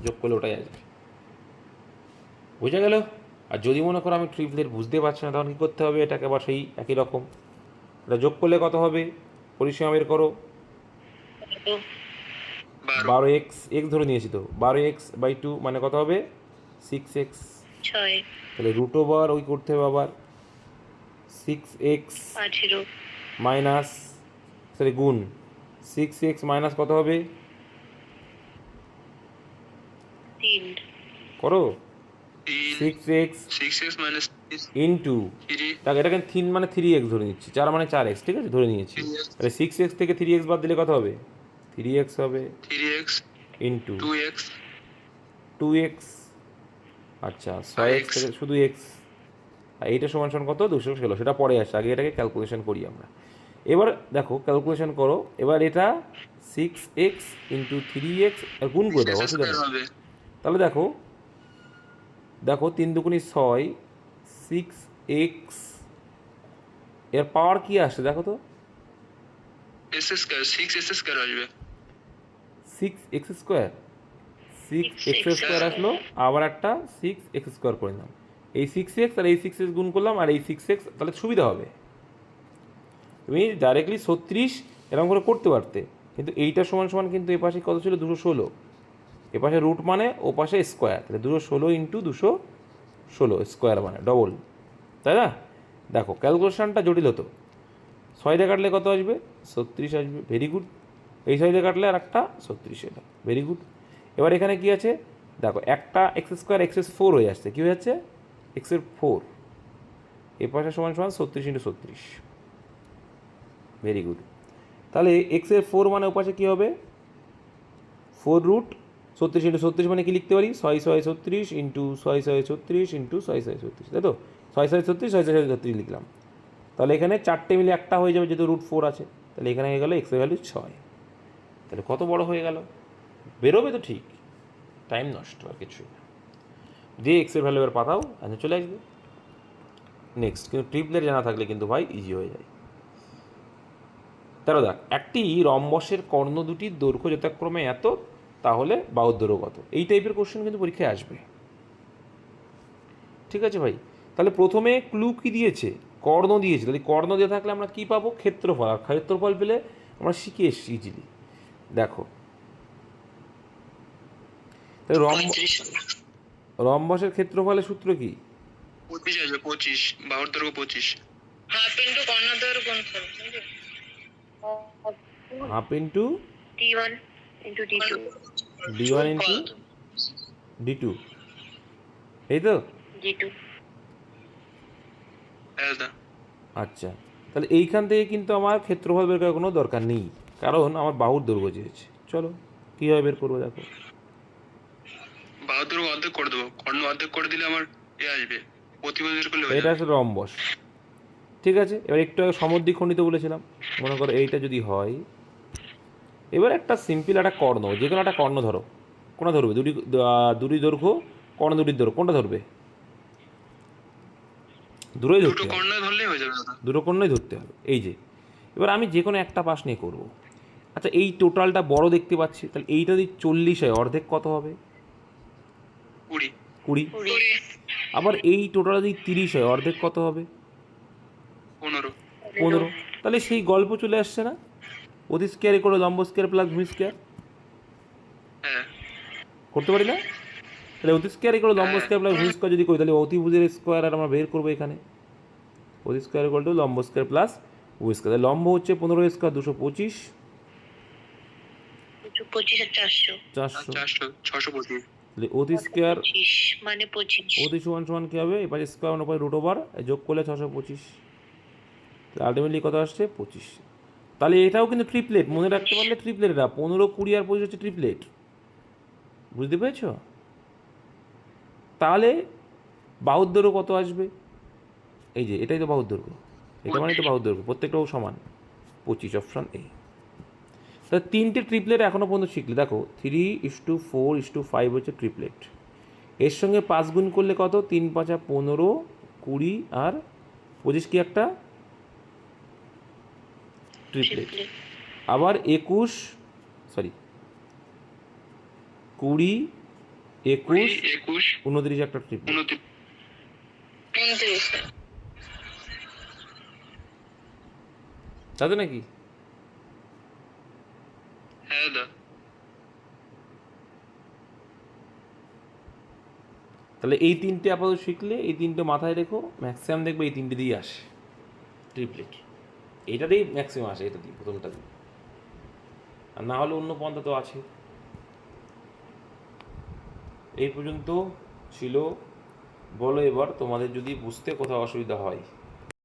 Speaker 1: যোগ করলে ওটাই আসবে। বুঝা গেল? আর যদি মনে করো আমি ট্রিপলেট বুঝতে পারছি না, তখন কী করতে হবে? এটাকে আবার সেই একই রকম, এটা যোগ করলে কত হবে? পরিসীমা বের করো। 12x, এক্স ধরে নিয়েছি তো, 12x/2 মানে কত হবে? 6x। তাহলে রুট ওভার ওই করতে হবে আবার 6x মাইনাস, সরি গুণ 6x মাইনাস কত হবে?
Speaker 2: 3
Speaker 1: করো 6x ইন্টু, তাকে এটাকে 3 মানে 3x ধরে নিচ্ছি, 4 মানে 4x, ঠিক আছে ধরে নিয়েছি। তাহলে 6x থেকে 3x বাদ দিলে কত হবে? 3x হবে ইন্টু 2x, আচ্ছা 6x থেকে শুধু x, আর এইটা সমান সমান কত? 216। সেটা পরে আসছে, আগে এটাকে ক্যালকুলেশন করি আমরা। এবার দেখো ক্যালকুলেশন করো, এবার এটা 6x ইন্টু 3x আর গুণ করে দাও, অসুবিধা নেই। তাহলে দেখো 3 দুগুণি 6, 6x, এর পাওয়ার কি আসছে দেখো তো? 6x square. 6x² আসলো, আবার একটা 6x² করে নিলাম, এই 6x আর এই 6x গুণ করলাম, আর এই 6x, তাহলে সুবিধা হবে। তুমি ডাইরেক্টলি 36 এরকম করে করতে পারতে, কিন্তু এইটা সমান সমান কিন্তু এ পাশে কত ছিল, 216, এ পাশে রুট মানে ও পাশে স্কোয়ার, তাহলে 216 ইন্টু 216 স্কোয়ার মানে ডবল, তাই না? দেখো ক্যালকুলেশনটা জটিল হতো। 6 দিয়ে কাটলে কত আসবে, 36 আসবে, ভেরি গুড। এই 6 দিয়ে কাটলে আর একটা 36, এটা ভেরি গুড। এবার এখানে কি আছে দেখো, একটা x² x4 হয়ে যাচ্ছে, কী হয়ে যাচ্ছে, x4, এ পাশে সমান সমান 36 ইন্টু 36, ভেরি গুড। তাহলে x4 মানে ও পাশে কী হবে, 4 রুট 36 ইন্টু 36 মানে কি লিখতে পারি, 6 6 36 ইন্টু 6 6 36 ইন্টু 6 6 36, তাই তো, 6 6 36 6 6 36 লিখলাম। তাহলে এখানে চারটে মিলে একটা হয়ে যাবে, যেহেতু রুট 4 আছে, তাহলে এখানে হয়ে গেল x এর ভ্যালু 6। তাহলে কত বড় হয়ে গেল, বেরোবে তো ঠিক, টাইম নষ্ট আর কিছুই না। দিয়ে x এর ভ্যালু এবার পাঠাও, আচ্ছা চলে আসবে। নেক্সট, কিন্তু ট্রিপলেট জানা থাকলে কিন্তু ভাই ইজি হয়ে যায়। তাহলে দেখ, একটি রম্বসের কর্ণ দুটির দৈর্ঘ্য যথাক্রমে এত, তাহলে বাহুর দৈর্ঘ্য কত, এই টাইপের কোশ্চেন কিন্তু পরীক্ষায় আসবে। ঠিক আছে ভাই, তাহলে প্রথমে ক্লু কি দিয়েছে, কর্ণ দিয়েছে, তাহলে কর্ণ দিয়ে থাকলে আমরা কী পাবো, ক্ষেত্রফল, আর ক্ষেত্রফল পেলে আমরা শিখে এসছি ইজিলি। দেখো তাহলে
Speaker 2: 35
Speaker 1: রম্বসের ক্ষেত্রফলের সূত্র কি,
Speaker 2: 25 আসবে, 25 বাহুর দৈর্ঘ্য 25।
Speaker 4: হাফ ইন্টু কর্ণদ্বয়ের গুণফল
Speaker 1: half into
Speaker 4: d1 into d2
Speaker 1: d1 into d2, এই তো
Speaker 4: d2
Speaker 2: হ্যাঁ দা।
Speaker 1: আচ্ছা, তাহলে এইখান থেকে কিন্তু আমার ক্ষেত্রফল বের করার কোনো দরকার নেই, কারণ আমার বাহুর দৈর্ঘ্য চেয়েছে। চলো কীভাবে বের করবো দেখো,
Speaker 2: বাহুর দৈর্ঘ্য অর্ধেক করে দেবো, কর্ণ অর্ধেক করে দিলে আমার আসবে, প্রতিপদ বের করলে হয়ে
Speaker 1: এটা
Speaker 2: যাবে।
Speaker 1: আসলে রম্বস, ঠিক আছে। এবার একটু আগে সমদ্বিখণ্ডিত বলেছিলাম, মনে করো এইটা যদি হয়, এবার একটা সিম্পল একটা কর্ণ, যে কোনো একটা কর্ণ ধরো, কোনটা ধরবে, দুটি দৈর্ঘ্য, কর্ণ দুটির দৈর্ঘ্য, কোনটা ধরবে, দুটোই
Speaker 2: দুটো
Speaker 1: ধরতে হবে,
Speaker 2: কর্ণ ধরলেই হয়ে যাবে দাদা।
Speaker 1: দুটো কর্ণই ধরতে হবে। এই যে এবার আমি যে কোনো একটা পাশ নিয়ে করবো। আচ্ছা, এই টোটালটা বড় দেখতে পাচ্ছি, তাহলে এইটা যদি 40 হয়, অর্ধেক কত হবে,
Speaker 2: 20
Speaker 1: 20। আবার এই টোটালটা যদি 30 হয়, অর্ধেক কত হবে,
Speaker 2: 15
Speaker 1: 15। তাহলে সেই গল্প চলে আসছে না, অতি স্কোয়ার করে লম্ব স্কোয়ার প্লাস ভূমি স্কোয়ার,
Speaker 2: হ্যাঁ
Speaker 1: করতে পারি না? তাহলে অতি স্কোয়ার করে লম্ব স্কোয়ার প্লাস ভূমি স্কোয়ার যদি করি, তাহলে অতিভুজের স্কোয়ার আর আমরা বের করবো এখানে, অতি স্কোয়ার ইকুয়াল টু লম্ব স্কোয়ার প্লাস ভূমি স্কোয়ার। তাহলে লম্ব হচ্ছে 15 স্কোয়ার 225,
Speaker 4: 25 আর 400
Speaker 1: 400,
Speaker 2: 625।
Speaker 1: তাহলে অতি স্কোয়ার
Speaker 4: 25 মানে 25
Speaker 1: অতি সমান সমান কী হবে, এবার স্কোয়ার অনুপাত রুট ওভার, যোগ করলে 625, আলটিমেটলি কত আসছে 25। তাহলে এটাও কিন্তু ট্রিপলেট, মনে রাখতে পারলে ট্রিপলেট, এটা 15 20 আর 25 হচ্ছে ট্রিপলেট, বুঝতে পেরেছ? তাহলে বাহুর দৈর্ঘ্য কত আসবে, এই যে এটাই তো বাহুর দৈর্ঘ্য, এটা মানে তো বাহুর দৈর্ঘ্য, প্রত্যেকটাও সমান 25, অপশান এ। তাহলে তিনটে ট্রিপলেট এখনও পর্যন্ত শিখলে, দেখো 3:4:5 হচ্ছে ট্রিপলেট, এর সঙ্গে 5 গুণ করলে কত, 3 5 15 20 আর 25 কি একটা ট্রিপলেট। আবার 21 20 21 29 একটা ট্রিপলেট,
Speaker 4: 29
Speaker 1: তাতে নাকি?
Speaker 2: হ্যাঁ দা।
Speaker 1: তাহলে এই তিনটে আপাতত শিখলে, এই তিনটে মাথায় রেখো, ম্যাক্সিমাম দেখবে এই তিনটে দিয়ে আসে ট্রিপলেট, এইটাতেই ম্যাক্সিমাম আসে, এটা দিয়ে প্রথমটা দিয়ে, আর না হলে অন্য পন্থা তো আছে। এই পর্যন্ত ছিল, বলো এবার তোমাদের যদি বুঝতে কোথাও অসুবিধা হয়।